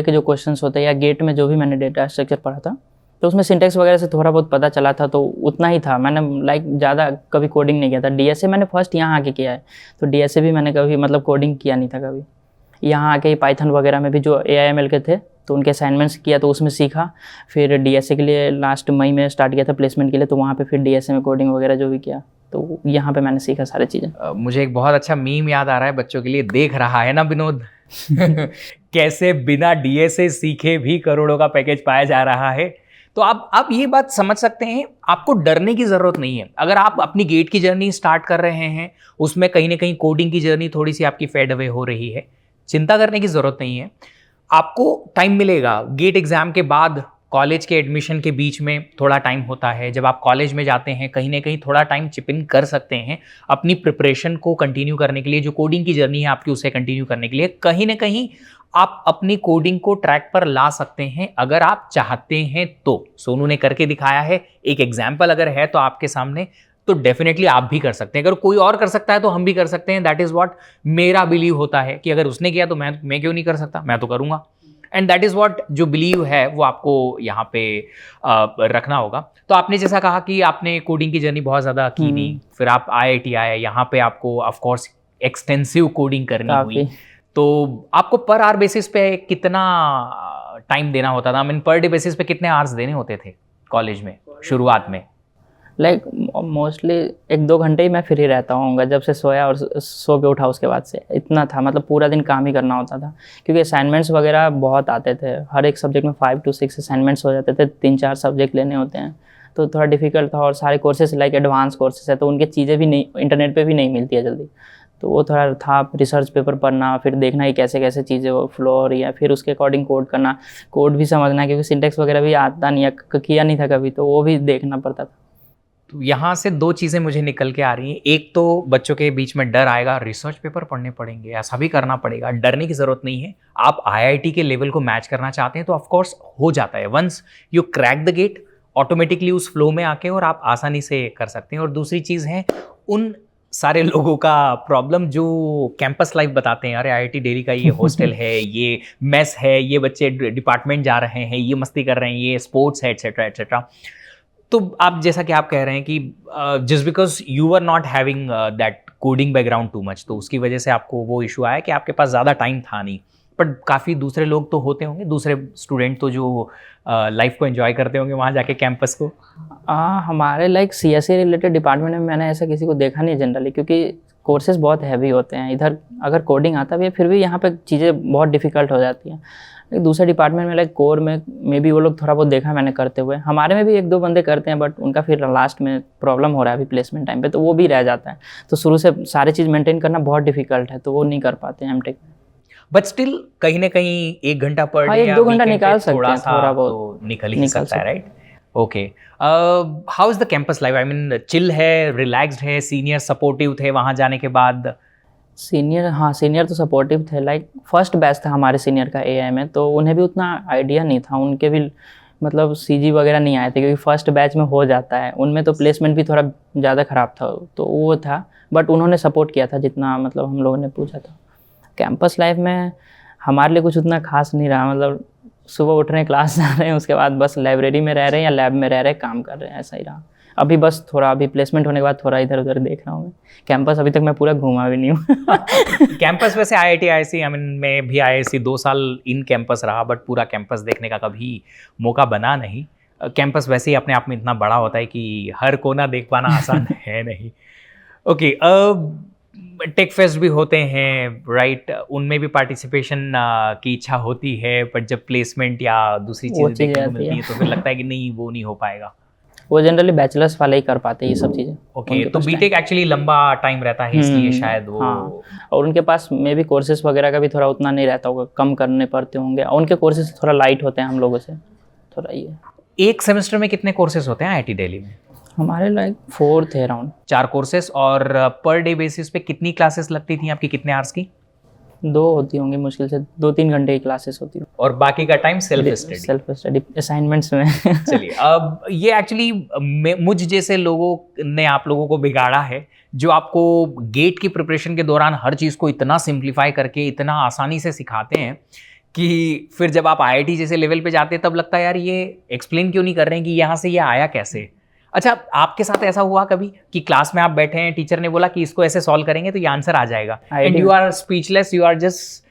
के जो क्वेश्चंस होते हैं, या गेट में जो भी मैंने डेटा स्ट्रक्चर पढ़ा था तो उसमें सिंटेक्स वगैरह से थोड़ा बहुत पता चला था, तो उतना ही था। मैंने लाइक ज़्यादा कभी कोडिंग नहीं किया था। DSA मैंने फर्स्ट यहाँ आके किया है, तो DSA भी मैंने कभी मतलब कोडिंग किया नहीं था कभी। यहाँ आके ही पाइथन वगैरह में भी जो AIML के थे तो उनके असाइनमेंट्स किया, तो उसमें सीखा। फिर DSA के लिए लास्ट मई में स्टार्ट किया था प्लेसमेंट के लिए, तो वहाँ पे फिर DSA में कोडिंग वगैरह जो भी किया, तो यहाँ पे मैंने सीखा सारी चीज़ें। मुझे एक बहुत अच्छा मीम याद आ रहा है बच्चों के लिए, देख रहा है ना विनोद कैसे बिना DSA सीखे भी करोड़ों का पैकेज पाया जा रहा है। तो आप ये बात समझ सकते हैं, आपको डरने की ज़रूरत नहीं है। अगर आप अपनी गेट की जर्नी स्टार्ट कर रहे हैं, उसमें कहीं ना कहीं कोडिंग की जर्नी थोड़ी सी आपकी फेड अवे हो रही है, चिंता करने की ज़रूरत नहीं है। आपको टाइम मिलेगा। गेट एग्ज़ाम के बाद कॉलेज के एडमिशन के बीच में थोड़ा टाइम होता है। जब आप कॉलेज में जाते हैं, कहीं ना कहीं थोड़ा टाइम चिप इन कर सकते हैं अपनी प्रिपरेशन को कंटिन्यू करने के लिए, जो कोडिंग की जर्नी है आपकी उसे कंटिन्यू करने के लिए। कहीं ना कहीं आप अपनी कोडिंग को ट्रैक पर ला सकते हैं अगर आप चाहते हैं तो। सोनू ने करके दिखाया है, एक एग्जाम्पल अगर है तो आपके सामने, तो डेफिनेटली आप भी कर सकते हैं। अगर कोई और कर सकता है तो हम भी कर सकते हैं। दैट इज़ व्हाट मेरा बिलीव होता है कि अगर उसने किया तो मैं क्यों नहीं कर सकता, मैं तो करूँगा। एंड दैट इज़ व्हाट जो बिलीव है वो आपको यहाँ पे रखना होगा। तो आपने जैसा कहा कि आपने कोडिंग की जर्नी बहुत ज़्यादा की नहीं, फिर आप IIT आए, यहाँ पे आपको ऑफकोर्स एक्सटेंसिव कोडिंग करनी हुई। तो आपको पर आवर बेसिस पे कितना टाइम देना होता था? पर डे बेसिस पे कितने आवर्स देने होते थे कॉलेज में शुरुआत में? लाइक मोस्टली 1-2 घंटे ही मैं फ्री रहता हूँ जब से सोया और सो के उठा उसके बाद से। इतना था, मतलब पूरा दिन काम ही करना होता था, क्योंकि असाइनमेंट्स वगैरह बहुत आते थे। हर एक सब्जेक्ट में 5 to 6 असाइनमेंट्स हो जाते थे। 3-4 सब्जेक्ट लेने होते हैं, तो थोड़ा डिफिकल्ट था। और सारे कोर्सेज लाइक एडवांस कोर्सेज है, तो उनकी चीज़ें भी नहीं, इंटरनेट पर भी नहीं मिलती है जल्दी। तो वो थोड़ा था, रिसर्च पेपर पढ़ना, फिर देखना कि कैसे कैसे चीज़ें वो फ्लो हो रही है, फिर उसके अकॉर्डिंग कोड करना, कोड भी समझना, क्योंकि सिंटेक्स वगैरह भी आता नहीं है, किया नहीं था कभी, तो वो भी देखना पड़ता था। तो यहाँ से 2 चीज़ें मुझे निकल के आ रही हैं। एक तो बच्चों के बीच में डर आएगा, रिसर्च पेपर पढ़ने पड़ेंगे, ऐसा भी करना पड़ेगा। डरने की ज़रूरत नहीं है। आप IIT के लेवल को मैच करना चाहते हैं तो ऑफकोर्स हो जाता है। Once you crack the GATE, automatically उस फ्लो में आके और आप आसानी से कर सकते हैं। और दूसरी चीज़ है, उन सारे लोगों का प्रॉब्लम जो कैंपस लाइफ बताते हैं, अरे IIT दिल्ली का ये हॉस्टल है, ये मेस है, ये बच्चे डिपार्टमेंट जा रहे हैं, ये मस्ती कर रहे हैं, ये स्पोर्ट्स है, एट्सेट्रा एट्सेट्रा। तो आप जैसा कि आप कह रहे हैं कि just because you are not having that coding background too much, तो उसकी वजह से आपको वो इशू आया कि आपके पास ज़्यादा टाइम था नहीं। बट काफ़ी दूसरे लोग तो होते होंगे, दूसरे स्टूडेंट तो जो लाइफ को एंजॉय करते होंगे वहाँ जाके कैंपस को। हमारे लाइक CSE रिलेटेड डिपार्टमेंट में मैंने ऐसा किसी को देखा नहीं जनरली, क्योंकि कोर्सेज बहुत हैवी होते हैं। इधर अगर कोडिंग आता भी है फिर भी यहाँ पे चीज़ें बहुत डिफिकल्ट हो जाती हैं। दूसरे डिपार्टमेंट में लाइक कोर में भी वो लोग थोड़ा बहुत देखा मैंने करते हुए। हमारे में भी 1-2 बंदे करते हैं, बट उनका फिर लास्ट में प्रॉब्लम हो रहा है अभी प्लेसमेंट टाइम पे, तो वो भी रह जाता है। तो शुरू से सारी चीज़ मेंटेन करना बहुत डिफिकल्ट है, तो वो नहीं कर पाते हैं MTech में। बट स्टिल कहीं ना कहीं 1 घंटा पर डे, 1-2 घंटा निकाल सकते हैं, थोड़ा बहुत तो निकल ही सकता है, right? Okay, how is the campus life? I mean chill है, रिलैक्स्ड है, सीनियर सपोर्टिव थे वहाँ जाने के बाद? सीनियर तो सपोर्टिव थे। लाइक फर्स्ट बैच था हमारे सीनियर का AI में, तो उन्हें भी उतना आइडिया नहीं था। उनके भी मतलब CG वगैरह नहीं आए थे, क्योंकि फर्स्ट बैच में हो जाता है। उनमें तो प्लेसमेंट भी थोड़ा ज़्यादा ख़राब था, तो वो था। बट उन्होंने सपोर्ट किया था जितना मतलब हम लोगों ने पूछा था। कैंपस लाइफ में हमारे लिए कुछ उतना खास नहीं रहा। मतलब सुबह उठ रहे हैं, क्लास जा रहे हैं, उसके बाद बस लाइब्रेरी में रह रहे हैं या लैब में रह रहे हैं, काम कर रहे हैं, ऐसा ही रहा। अभी बस थोड़ा, अभी प्लेसमेंट होने के बाद थोड़ा इधर उधर देख रहा हूँ मैं। कैंपस अभी तक मैं पूरा घूमा भी नहीं हूँ। कैंपस वैसे IIT IIC, आई मीन मैं भी IIC 2 साल इन कैंपस रहा, बट पूरा कैंपस देखने का कभी मौका बना नहीं। कैंपस वैसे ही अपने आप में इतना बड़ा होता है कि हर कोना देख पाना आसान है नहीं। ओके, टेक फेस्ट भी होते हैं, राइट? उनमें भी पार्टिसिपेशन की इच्छा होती है, बट जब प्लेसमेंट या दूसरी चीज़ें देखने को मिलती है तो फिर लगता है कि नहीं, वो नहीं हो पाएगा। वो जनरली बैचलर्स वाले ही कर पाते हैं ये सब चीज़ें। ओके, तो बीटेक एक्चुअली लंबा टाइम रहता है, इसलिए शायद वो। हाँ, और उनके पास मे भी कोर्सेज वगैरह का भी थोड़ा उतना नहीं रहता होगा, कम करने पड़ते होंगे। उनके कोर्सेज थोड़ा लाइट होते हैं हम लोगों से, थोड़ा ये। एक सेमेस्टर में कितने कोर्सेज होते हैं IIT दिल्ली में? हमारे लाइक 4 थे अराउंड। 4 कोर्सेस। और पर डे बेसिस पे कितनी क्लासेस लगती थी आपकी, कितने आवर्स की? 2 होती होंगी मुश्किल से, 2-3 घंटे की क्लासेस होती है। और बाकी का टाइम सेल्फ स्टडी असाइनमेंट्स में। चलिए, अब ये एक्चुअली मुझ जैसे लोगों ने आप लोगों को बिगाड़ा है, जो आपको गेट की प्रिपरेशन के दौरान हर चीज़ को इतना सिंप्लीफाई करके इतना आसानी से सिखाते हैं कि फिर जब आप IIT जैसे लेवल पे जाते हैं तब लगता है यार ये एक्सप्लेन क्यों नहीं कर रहे हैं कि यहाँ से ये आया कैसे। अच्छा, आपके साथ ऐसा हुआ कभी कि क्लास में आप बैठे हैं, टीचर ने बोला कि इसको ऐसे सॉल्व करेंगे तो ये आंसर आ जाएगा, and you are speechless, you are just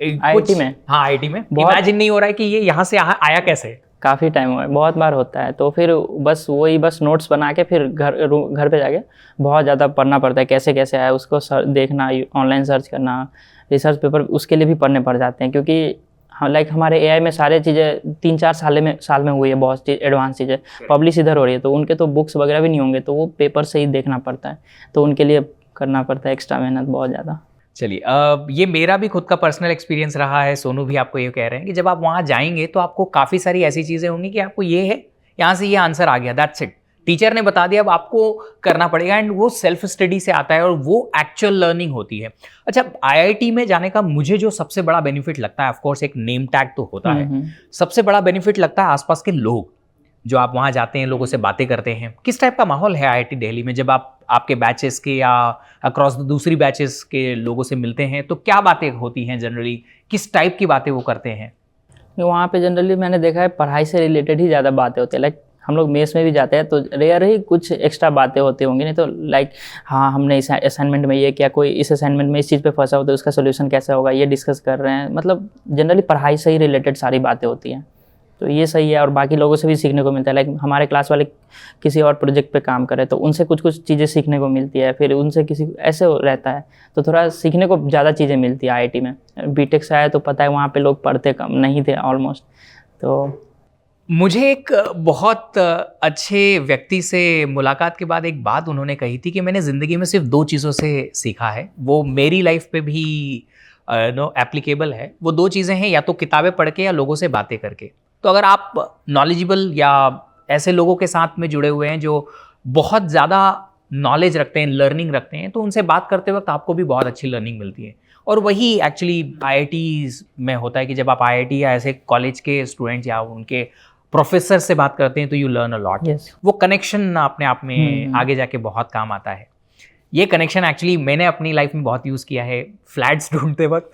IIT में? हाँ, IIT में इमेजिन नहीं हो रहा है कि ये यहाँ से आया कैसे। काफ़ी टाइम हुआ है, बहुत बार होता है। तो फिर बस नोट्स बना के फिर घर पे जाके बहुत ज़्यादा पढ़ना पड़ता है, कैसे कैसे आया उसको देखना, ऑनलाइन सर्च करना, रिसर्च पेपर उसके लिए भी पढ़ने पड़ जाते हैं, क्योंकि हाँ लाइक हमारे एआई में सारे चीज़ें 3-4 साल में हुई है, बहुत चीज़ एडवांस चीज़ें पब्लिश इधर हो रही है, तो उनके तो बुक्स वगैरह भी नहीं होंगे, तो वो पेपर से ही देखना पड़ता है, तो उनके लिए करना पड़ता है एक्स्ट्रा मेहनत बहुत ज़्यादा। चलिए, ये मेरा भी खुद का पर्सनल एक्सपीरियंस रहा है, सोनू भी आपको ये कह रहे हैं कि जब आप वहाँ जाएंगे तो आपको काफ़ी सारी ऐसी चीज़ें होंगी कि आपको ये है, यहाँ से ये आंसर आ गया, दैट्स इट, टीचर ने बता दिया, अब आपको करना पड़ेगा, एंड वो सेल्फ स्टडी से आता है और वो एक्चुअल लर्निंग होती है। अच्छा, आईआईटी में जाने का मुझे जो सबसे बड़ा बेनिफिट लगता है, ऑफ कोर्स एक नेम टैग तो होता है, सबसे बड़ा बेनिफिट लगता है आसपास के लोग, जो आप वहाँ जाते हैं, लोगों से बातें करते हैं। किस टाइप का माहौल है आईआईटी दिल्ली में जब आप आपके बैचेस के या अक्रॉस दूसरी बैचेस के लोगों से मिलते हैं, तो क्या बातें होती हैं जनरली, किस टाइप की बातें वो करते हैं? वहाँ पे जनरली मैंने देखा है पढ़ाई से रिलेटेड ही ज़्यादा बातें होती है। लाइक हम लोग मेस में भी जाते हैं तो रेयर ही कुछ एक्स्ट्रा बातें होती होंगी, नहीं तो लाइक हाँ हमने इस असाइनमेंट में ये किया, कोई इस असाइनमेंट में इस चीज़ पे फंसा हो तो उसका सोल्यूशन कैसे होगा, ये डिस्कस कर रहे हैं। मतलब जनरली पढ़ाई से ही रिलेटेड सारी बातें होती हैं, तो ये सही है। और बाकी लोगों से भी सीखने को मिलता है। लाइक हमारे क्लास वाले किसी और प्रोजेक्ट पे काम करे तो उनसे कुछ कुछ चीज़ें सीखने को मिलती है, फिर उनसे किसी ऐसे रहता है तो थोड़ा सीखने को ज़्यादा चीज़ें मिलती है आईआईटी में। बीटेक से आया तो पता है वहाँ पे लोग पढ़ते कम नहीं थे ऑलमोस्ट। तो मुझे एक बहुत अच्छे व्यक्ति से मुलाकात के बाद एक बात उन्होंने कही थी कि मैंने ज़िंदगी में सिर्फ 2 चीज़ों से सीखा है, वो मेरी लाइफ पे भी एप्लीकेबल है। वो 2 चीज़ें हैं, या तो किताबें पढ़ के या लोगों से बातें करके। तो अगर आप नॉलेजेबल या ऐसे लोगों के साथ में जुड़े हुए हैं जो बहुत ज़्यादा नॉलेज रखते हैं, लर्निंग रखते हैं, तो उनसे बात करते वक्त आपको भी बहुत अच्छी लर्निंग मिलती है। और वही एक्चुअली आईआईटीज़ में होता है कि जब आप आईआईटी या ऐसे कॉलेज के स्टूडेंट्स या उनके प्रोफेसर से बात करते हैं तो यू लर्न अ लॉट। वो कनेक्शन अपने आप में आगे जाके बहुत काम आता है। ये कनेक्शन एक्चुअली मैंने अपनी लाइफ में बहुत यूज़ किया है, फ्लैट्स ढूंढते वक्त,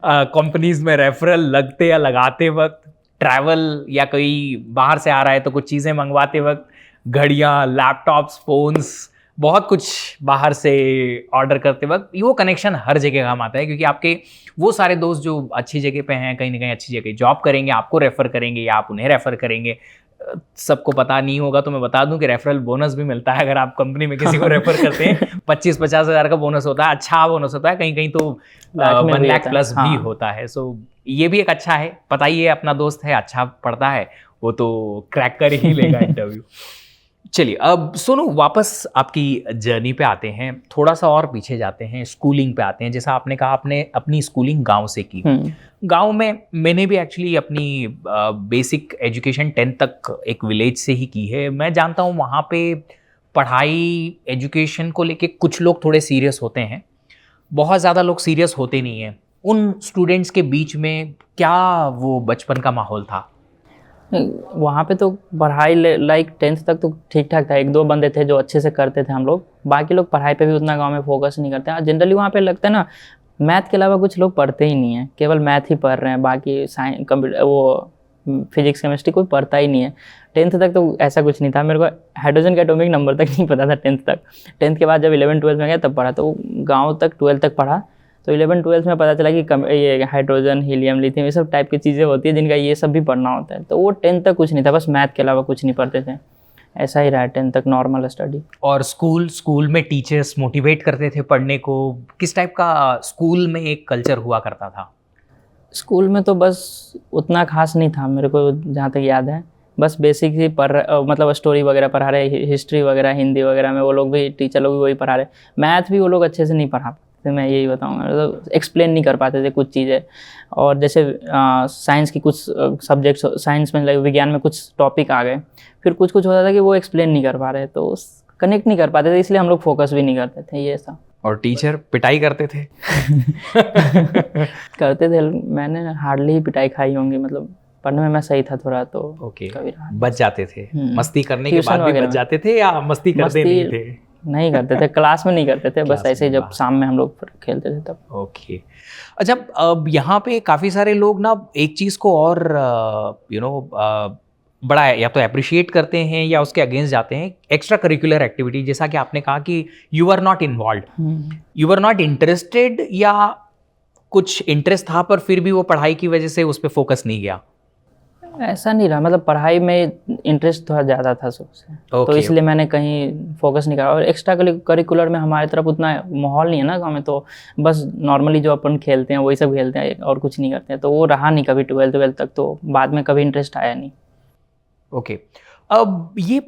कंपनीज में रेफरल लगते या लगाते वक्त, ट्रैवल या कोई बाहर से आ रहा है तो कुछ चीज़ें मंगवाते वक्त, घड़ियाँ, लैपटॉप्स, फ़ोन्स, बहुत कुछ बाहर से ऑर्डर करते वक्त, वो कनेक्शन हर जगह काम आता है, क्योंकि आपके वो सारे दोस्त जो अच्छी जगह पे हैं, कहीं ना कहीं अच्छी जगह जॉब करेंगे, आपको रेफ़र करेंगे या आप उन्हें रेफ़र करेंगे। सबको पता नहीं होगा तो मैं बता दूं कि रेफरल बोनस भी मिलता है अगर आप कंपनी में किसी को रेफर करते हैं। 25-50 हज़ार का बोनस होता है, अच्छा बोनस होता है, कहीं कहीं तो 1 लाख प्लस भी होता है। सो ये भी एक अच्छा है, पता ही है अपना दोस्त है, अच्छा पढ़ता है, वो तो क्रैक कर ही लेगा इंटरव्यू। चलिए, अब सोनू वापस आपकी जर्नी पे आते हैं, थोड़ा सा और पीछे जाते हैं, स्कूलिंग पे आते हैं। जैसा आपने कहा आपने अपनी स्कूलिंग गांव से की। गांव में मैंने भी एक्चुअली अपनी बेसिक एजुकेशन 10th तक एक विलेज से ही की है। मैं जानता हूँ वहाँ पे पढ़ाई एजुकेशन को लेके कुछ लोग थोड़े सीरियस होते हैं, बहुत ज़्यादा लोग सीरियस होते नहीं हैं। उन स्टूडेंट्स के बीच में क्या वो बचपन का माहौल था? वहाँ पे तो पढ़ाई लाइक 10th तक तो ठीक ठाक था, 1-2 बंदे थे जो अच्छे से करते थे हम लोग, बाकी लोग पढ़ाई पे भी उतना गांव में फोकस नहीं करते हैं। जनरली वहाँ पे लगता है ना मैथ के अलावा कुछ लोग पढ़ते ही नहीं है, केवल मैथ ही पढ़ रहे हैं, बाकी साइंस कंप्यूटर वो फिजिक्स केमिस्ट्री कोई पढ़ता ही नहीं है। 10th तक तो ऐसा कुछ नहीं था, मेरे को हाइड्रोजन का एटॉमिक नंबर तक नहीं पता था 10th तक। 10th के बाद जब 11th-12th में गया तब पढ़ा, तो गाँव तक 12th तक पढ़ा, तो 11th-12th में पता चला कि ये हाइड्रोजन, हीलियम, लिथियम, ये सब टाइप की चीज़ें होती है जिनका ये सब भी पढ़ना होता है। तो वो 10th तक कुछ नहीं था, बस मैथ के अलावा कुछ नहीं पढ़ते थे, ऐसा ही रहा 10th तक नॉर्मल स्टडी। और स्कूल में टीचर्स मोटिवेट करते थे पढ़ने को? किस टाइप का स्कूल में एक कल्चर हुआ करता था? स्कूल में तो बस उतना खास नहीं था मेरे को, जहाँ तक याद है, बस बेसिक ही मतलब स्टोरी वगैरह पढ़ा रहे, हिस्ट्री वगैरह, हिंदी वगैरह में वो लोग भी, टीचर लोग भी वही पढ़ा रहे। मैथ भी वो लोग अच्छे से नहीं पढ़ा पाते, मैं यही बताऊँगा, मतलब एक्सप्लेन नहीं कर पाते थे कुछ चीज़ें। और जैसे साइंस की कुछ सब्जेक्ट्स, साइंस में विज्ञान में कुछ टॉपिक आ गए, फिर कुछ होता था कि वो एक्सप्लेन नहीं कर पा रहे, तो कनेक्ट नहीं कर पाते थे, इसलिए हम लोग फोकस भी नहीं करते थे, ये ऐसा। और टीचर पिटाई करते थे? करते थे, मैंने हार्डली ही पिटाई खाई होंगी, मतलब पढ़ने में मैं सही था थोड़ा, तो ओके, बच जाते थे। मस्ती करने के बाद भी बच जाते थे या मस्ती करते नहीं थे? नहीं करते थे, क्लास में नहीं करते थे, बस ऐसे ही जब शाम में हम लोग खेलते थे तब। ओके, अच्छा, अब यहाँ पे काफ़ी सारे लोग ना एक चीज़ को और बड़ा या तो अप्रिशिएट करते हैं या उसके अगेंस्ट जाते हैं, एक्स्ट्रा करिकुलर एक्टिविटी। जैसा कि आपने कहा कि you are not involve, you are not interested, या कुछ इंटरेस्ट था पर फिर भी वो पढ़ाई की वजह से उस पर फोकस नहीं गया? ऐसा नहीं रहा, मतलब पढ़ाई में इंटरेस्ट थोड़ा ज़्यादा था सबसे, तो इसलिए मैंने कहीं फोकस नहीं करा। और एक्स्ट्रा करिकुलर में हमारी तरफ उतना माहौल नहीं है ना गाँव में, तो बस नॉर्मली जो अपन खेलते हैं वही सब खेलते हैं और कुछ नहीं करते हैं, तो वो रहा नहीं कभी 12th तक, तो बाद में कभी इंटरेस्ट आया नहीं। ओके, अब ये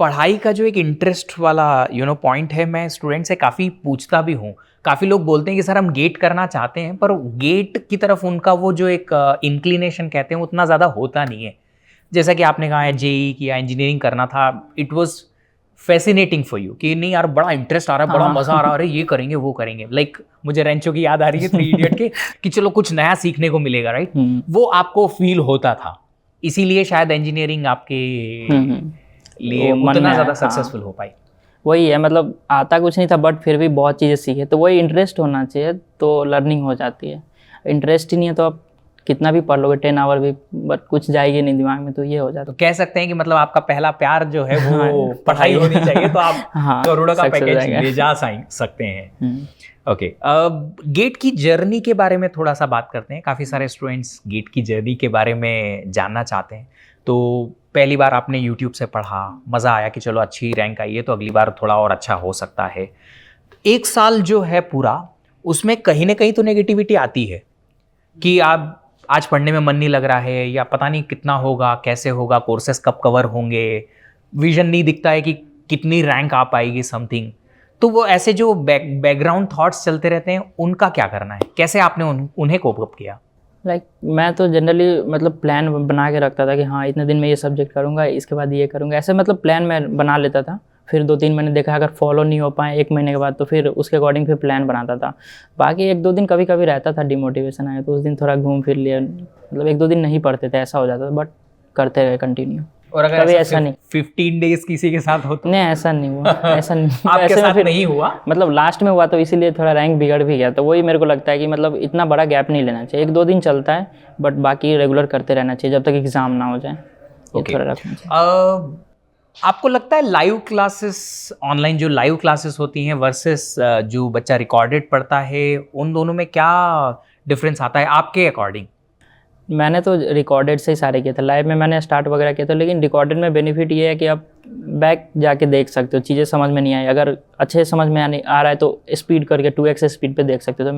पढ़ाई का जो एक इंटरेस्ट वाला पॉइंट है, मैं स्टूडेंट से काफ़ी पूछता भी हूँ। काफ़ी लोग बोलते हैं कि सर हम गेट करना चाहते हैं, पर गेट की तरफ उनका वो जो एक इंक्लिनेशन कहते हैं उतना ज़्यादा होता नहीं है। जैसा कि आपने कहा है जेई किया, इंजीनियरिंग करना था, it was fascinating for you कि नहीं यार बड़ा इंटरेस्ट आ रहा है, बड़ा मज़ा आ रहा है, अरे ये करेंगे वो करेंगे। लाइक मुझे रेंचो की याद आ रही है 3 इडियट के कि चलो कुछ नया सीखने को मिलेगा, राइट? वो आपको फील होता था, इसीलिए शायद इंजीनियरिंग आपके लिए उतना ज़्यादा सक्सेसफुल हो पाई। वही है, मतलब आता कुछ नहीं था बट फिर भी बहुत चीज़ें सीखे, तो वही इंटरेस्ट होना चाहिए तो लर्निंग हो जाती है। इंटरेस्ट ही नहीं है तो आप कितना भी पढ़ लोगे 10 आवर भी, बट कुछ जाएगी नहीं दिमाग में, तो ये हो जाता। तो कह सकते हैं कि मतलब आपका पहला प्यार जो है वो पढ़ाई होनी चाहिए, तो आप करोड़ों का पैकेज ले जा सकते हैं। ओके, अब गेट की जर्नी के बारे में थोड़ा सा बात करते हैं। काफ़ी सारे स्टूडेंट्स गेट की जर्नी के बारे में जानना चाहते हैं। तो पहली बार आपने यूट्यूब से पढ़ा, मज़ा आया कि चलो अच्छी रैंक आई है तो अगली बार थोड़ा और अच्छा हो सकता है। 1 साल जो है पूरा, उसमें कहीं ना कहीं तो नेगेटिविटी आती है कि आप आज पढ़ने में मन नहीं लग रहा है, या पता नहीं कितना होगा, कैसे होगा, कोर्सेस कब कवर होंगे, विजन नहीं दिखता है कि कितनी रैंक आ पाएगी, समथिंग। तो वो ऐसे जो बैकग्राउंड थॉट्स चलते रहते हैं, उनका क्या करना है? कैसे आपने उन्हें कोप अप किया? मैं तो जनरली मतलब प्लान बना के रखता था कि हाँ इतने दिन में ये सब्जेक्ट करूँगा, इसके बाद ये करूँगा, ऐसे मतलब प्लान मैं बना लेता था। फिर 2-3 महीने देखा अगर फॉलो नहीं हो पाए 1 महीने के बाद, तो फिर उसके अकॉर्डिंग फिर प्लान बनाता था। बाकी 1-2 दिन कभी कभी रहता था डिमोटिवेशन आया तो उस दिन थोड़ा घूम फिर लिया, मतलब 1-2 दिन नहीं पढ़ते थे, ऐसा हो जाता था, बट करते रहे कंटिन्यू। और अगर कभी ऐसा नहीं 15 डेज किसी के साथ हो तो? नहीं, ऐसा नहीं हुआ। ऐसा नहीं आपके साथ नहीं हुआ? मतलब लास्ट में हुआ तो इसीलिए थोड़ा रैंक बिगड़ भी गया। तो वही मेरे को लगता है कि मतलब इतना बड़ा गैप नहीं लेना चाहिए, 1-2 दिन चलता है बट बाकी रेगुलर करते रहना चाहिए जब तक एग्जाम ना हो जाए। थोड़ा रखना चाहिए। आपको लगता है लाइव क्लासेस, ऑनलाइन जो लाइव क्लासेस होती हैं वर्सेस जो बच्चा रिकॉर्डेड पढ़ता है, उन दोनों में क्या डिफरेंस आता है आपके अकॉर्डिंग? मैंने तो रिकॉर्डेड से ही सारे किए थे, लाइव में मैंने स्टार्ट वगैरह किया था, लेकिन रिकॉर्डेड में बेनिफिट ये है कि आप बैक जाके देख सकते हो, चीज़ें समझ में नहीं आई, अगर अच्छे समझ में आ रहा है तो स्पीड करके 2x स्पीड पे देख सकते हो। तो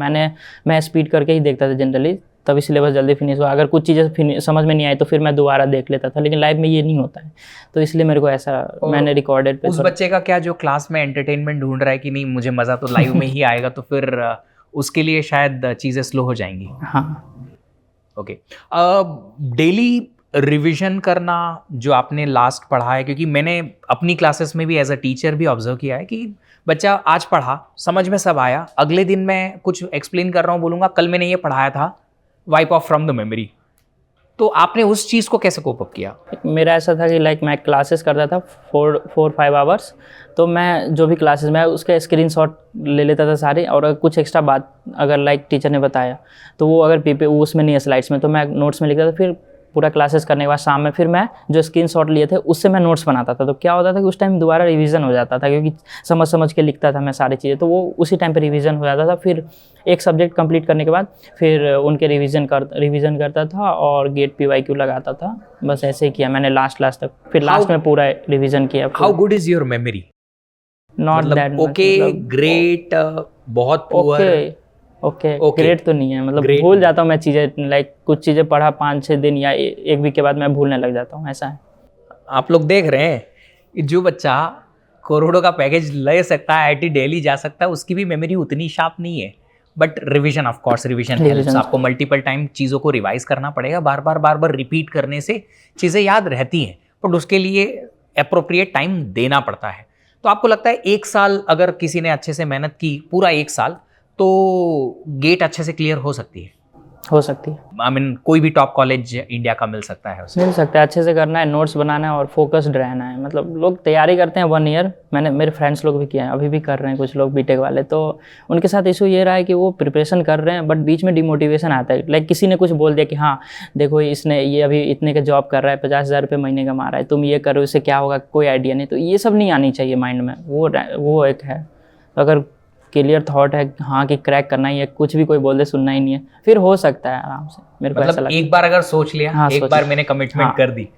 मैं स्पीड करके ही देखता था जनरली, तभी सिलेबस जल्दी फिनिश हुआ। अगर कुछ चीज़ें समझ में नहीं आई तो फिर मैं दोबारा देख लेता था, लेकिन लाइव में ये नहीं होता है, तो इसलिए मेरे को ऐसा मैंने रिकॉर्डेड पे। उस बच्चे का क्या जो क्लास में एंटरटेनमेंट ढूंढ रहा है कि नहीं मुझे मज़ा तो लाइव में ही आएगा, तो फिर उसके लिए शायद चीज़ें स्लो हो जाएंगी। हाँ, ओके। डेली रिवीजन करना जो आपने लास्ट पढ़ा है, क्योंकि मैंने अपनी क्लासेस में भी एज अ टीचर भी ऑब्जर्व किया है कि बच्चा आज पढ़ा, समझ में सब आया, अगले दिन मैं कुछ एक्सप्लेन कर रहा हूँ, बोलूँगा कल मैंने ये पढ़ाया था, wipe off from the memory. तो आपने उस चीज़ को कैसे कोप अप किया? मेरा ऐसा था कि मैं क्लासेस करता था 4-5 आवर्स, तो मैं जो भी क्लासेस में उसके स्क्रीनशॉट ले लेता था सारे, और कुछ एक्स्ट्रा बात अगर टीचर ने बताया तो वो अगर उसमें नहीं है स्लाइड्स में, तो मैं नोट्स में लिखता था। फिर पूरा क्लासेस करने के बाद शाम में फिर मैं जो स्क्रीनशॉट लिए थे उससे मैं नोट्स बनाता था। तो क्या होता था कि उस टाइम दोबारा रिवीजन हो जाता था, क्योंकि समझ के लिखता था मैं सारी चीज़ें, तो वो उसी टाइम पे रिवीजन हो जाता था। फिर एक सब्जेक्ट कंप्लीट करने के बाद फिर उनके रिवीजन करता था और गेट PYQ लगाता था। बस ऐसे ही किया मैंने लास्ट तक, फिर लास्ट में पूरा रिवीजन किया। How good is your memory? Not that okay, great, बहुत पुअर? ओके, ग्रेट तो नहीं है, मतलब भूल जाता हूँ मैं चीज़ें, कुछ चीज़ें पढ़ा 5-6 दिन या 1 वीक के बाद मैं भूलने लग जाता हूँ, ऐसा है। आप लोग देख रहे हैं जो बच्चा करोड़ों का पैकेज ले सकता है, IIT दिल्ली जा सकता है, उसकी भी मेमोरी उतनी शार्प नहीं है। But revision, of course revision helps. आपको मल्टीपल टाइम चीज़ों को रिवाइज करना पड़ेगा, बार बार रिपीट करने से चीज़ें याद रहती हैं, बट उसके लिए अप्रोप्रिएट टाइम देना पड़ता है। तो आपको लगता है 1 साल अगर किसी ने अच्छे से मेहनत की, पूरा 1 साल, तो गेट अच्छे से क्लियर हो सकती है? हो सकती है। आई मीन कोई भी टॉप कॉलेज इंडिया का मिल सकता है उसे? मिल सकता है, अच्छे से करना है, नोट्स बनाना है और फोकस्ड रहना है। मतलब लोग तैयारी करते हैं 1 ईयर, मेरे फ्रेंड्स लोग भी किए हैं, अभी भी कर रहे हैं कुछ लोग बीटेक वाले, तो उनके साथ इशू ये रहा है कि वो प्रिपरेशन कर रहे हैं बट बीच में डिमोटिवेशन आता है। किसी ने कुछ बोल दिया कि हाँ देखो इसने ये अभी इतने का जॉब कर रहा है, 50,000 रुपये महीने कमा रहा है, तुम ये करो, इससे क्या होगा, कोई आइडिया नहीं। तो ये सब नहीं आनी चाहिए माइंड में, वो एक है। अगर क्लियर थॉट है हाँ कि क्रैक करना ही है, कुछ भी कोई बोल दे सुनना ही नहीं है, फिर हो सकता है आराम से। मेरे को ऐसा मतलब लगता एक बार अगर सोच लिया, हाँ, एक सोच बार लिया। मैंने कमिटमेंट हाँ। कर दी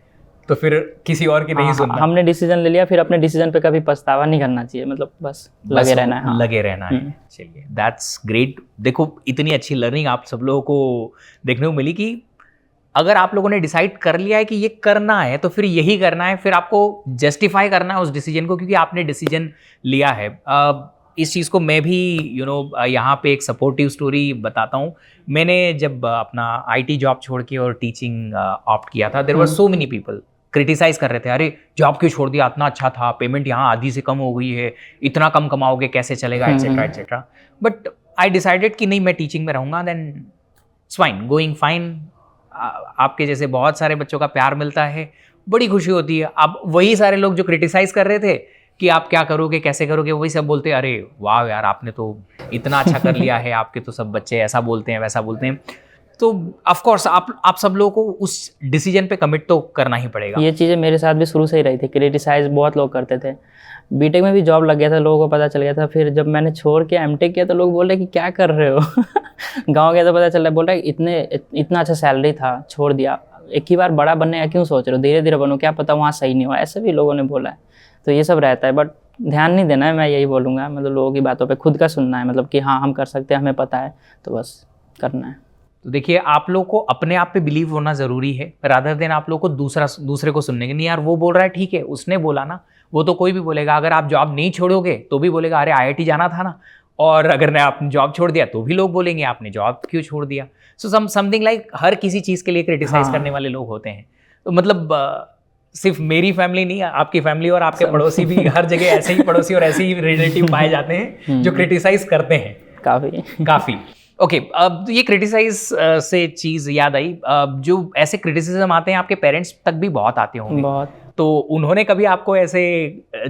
तो फिर किसी और की नहीं हाँ, सुनना। हमने डिसीजन ले लिया, फिर अपने डिसीजन पे कभी पछतावा नहीं करना चाहिए, मतलब बस लगे रहना है। हाँ। लगे रहना है। चलिए, दैट्स ग्रेट। देखो, इतनी अच्छी लर्निंग आप सब लोगों को देखने को मिली कि अगर आप लोगों ने डिसाइड कर लिया है कि ये करना है तो फिर यही करना है, फिर आपको जस्टिफाई करना है उस डिसीजन को, क्योंकि आपने डिसीजन लिया है। इस चीज़ को मैं भी यहाँ पे एक सपोर्टिव स्टोरी बताता हूँ। मैंने जब अपना आईटी जॉब छोड़ के और टीचिंग ऑप्ट किया था, there were so many people criticise कर रहे थे, अरे जॉब क्यों छोड़ दिया, इतना अच्छा था, पेमेंट यहाँ आधी से कम हो गई है, इतना कम कमाओगे, कैसे चलेगा, etcetera etcetera. But I decided कि नहीं, मैं टीचिंग में रहूँगा, then it's fine, going fine. आपके जैसे बहुत सारे बच्चों का प्यार मिलता है, बड़ी खुशी होती है। अब वही सारे लोग जो क्रिटिसाइज कर रहे थे कि आप क्या करोगे, कैसे करोगे, वही सब बोलते हैं, अरे वाह यार, आपने तो इतना अच्छा कर लिया है, आपके तो सब बच्चे ऐसा बोलते हैं, वैसा बोलते हैं। तो ऑफ कोर्स आप सब लोगों को उस डिसीजन पे कमिट तो करना ही पड़ेगा। ये चीज़ें मेरे साथ भी शुरू से ही रही थी, क्रिटिसाइज बहुत लोग करते थे। बीटेक में भी जॉब लग गया था, लोगों को पता चल गया था। फिर जब मैंने छोड़ के एमटेक किया तो लोग बोल रहे कि क्या कर रहे हो गांव गया तो पता चल रहा है, बोल रहा है इतना अच्छा सैलरी था, छोड़ दिया, एक ही बार बड़ा बनने का क्यों सोच रहे हो, धीरे धीरे बनो, क्या पता वहाँ सही नहीं हो, ऐसे भी लोगों ने बोला है। तो ये सब रहता है, बट ध्यान नहीं देना है, मैं यही बोलूँगा। मतलब लोगों की बातों पे खुद का सुनना है, मतलब कि हाँ हम कर सकते हैं, हमें पता है, तो बस करना है। तो देखिए, आप लोग को अपने आप पे बिलीव होना ज़रूरी है, रादर देन आप लोग को दूसरे को सुनने के। नहीं यार, वो बोल रहा है ठीक है, उसने बोला ना, वो तो कोई भी बोलेगा। अगर आप जॉब नहीं छोड़ोगे तो भी बोलेगा, अरे आईआईटी जाना था ना। और अगर आपने जॉब छोड़ दिया तो भी लोग बोलेंगे आपने जॉब क्यों छोड़ दिया। सो समथिंग लाइक हर किसी चीज़ के लिए क्रिटिसाइज करने वाले लोग होते हैं। तो मतलब सिर्फ मेरी फैमिली नहीं, आपकी फैमिली और आपके पड़ोसी भी, हर जगह ऐसे ही पड़ोसी और ऐसे ही रिलेटिव पाए जाते हैं जो क्रिटिसाइज करते हैं काफ़ी। ओके, अब ये क्रिटिसाइज से चीज़ याद आई, जो ऐसे क्रिटिसिज्म आते हैं आपके पेरेंट्स तक भी बहुत आते होंगे। बहुत। तो उन्होंने कभी आपको ऐसे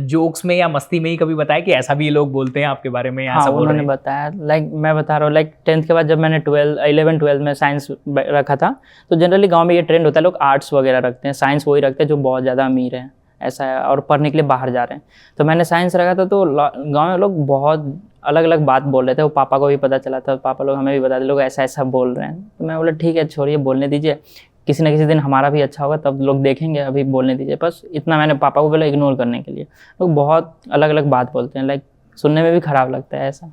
जोक्स में या मस्ती में ही कभी बताया कि ऐसा भी ये लोग बोलते हैं आपके बारे में? हाँ, उन्होंने बताया। लाइक मैं बता रहा हूँ, लाइक 10th के बाद जब मैंने 11-12 में साइंस रखा था, तो जनरली गांव में ये ट्रेंड होता है, लोग आर्ट्स वगैरह रखते हैं, साइंस वही रखते हैं जो बहुत ज़्यादा अमीर है, ऐसा है, और पढ़ने के लिए बाहर जा रहे हैं। तो मैंने साइंस रखा था, तो गाँव में लोग बहुत अलग अलग बात बोल रहे थे। वो पापा को भी पता चला था, पापा लोग हमें भी बताते, लोग ऐसा ऐसा बोल रहे हैं। तो मैं बोला ठीक है, छोड़िए, बोलने दीजिए, किसी न किसी दिन हमारा भी अच्छा होगा, तब लोग देखेंगे, अभी बोलने दीजिए। बस इतना मैंने पापा को बोला, इग्नोर करने के लिए। लोग बहुत अलग अलग बात बोलते हैं, लाइक सुनने में भी खराब लगता है। ऐसा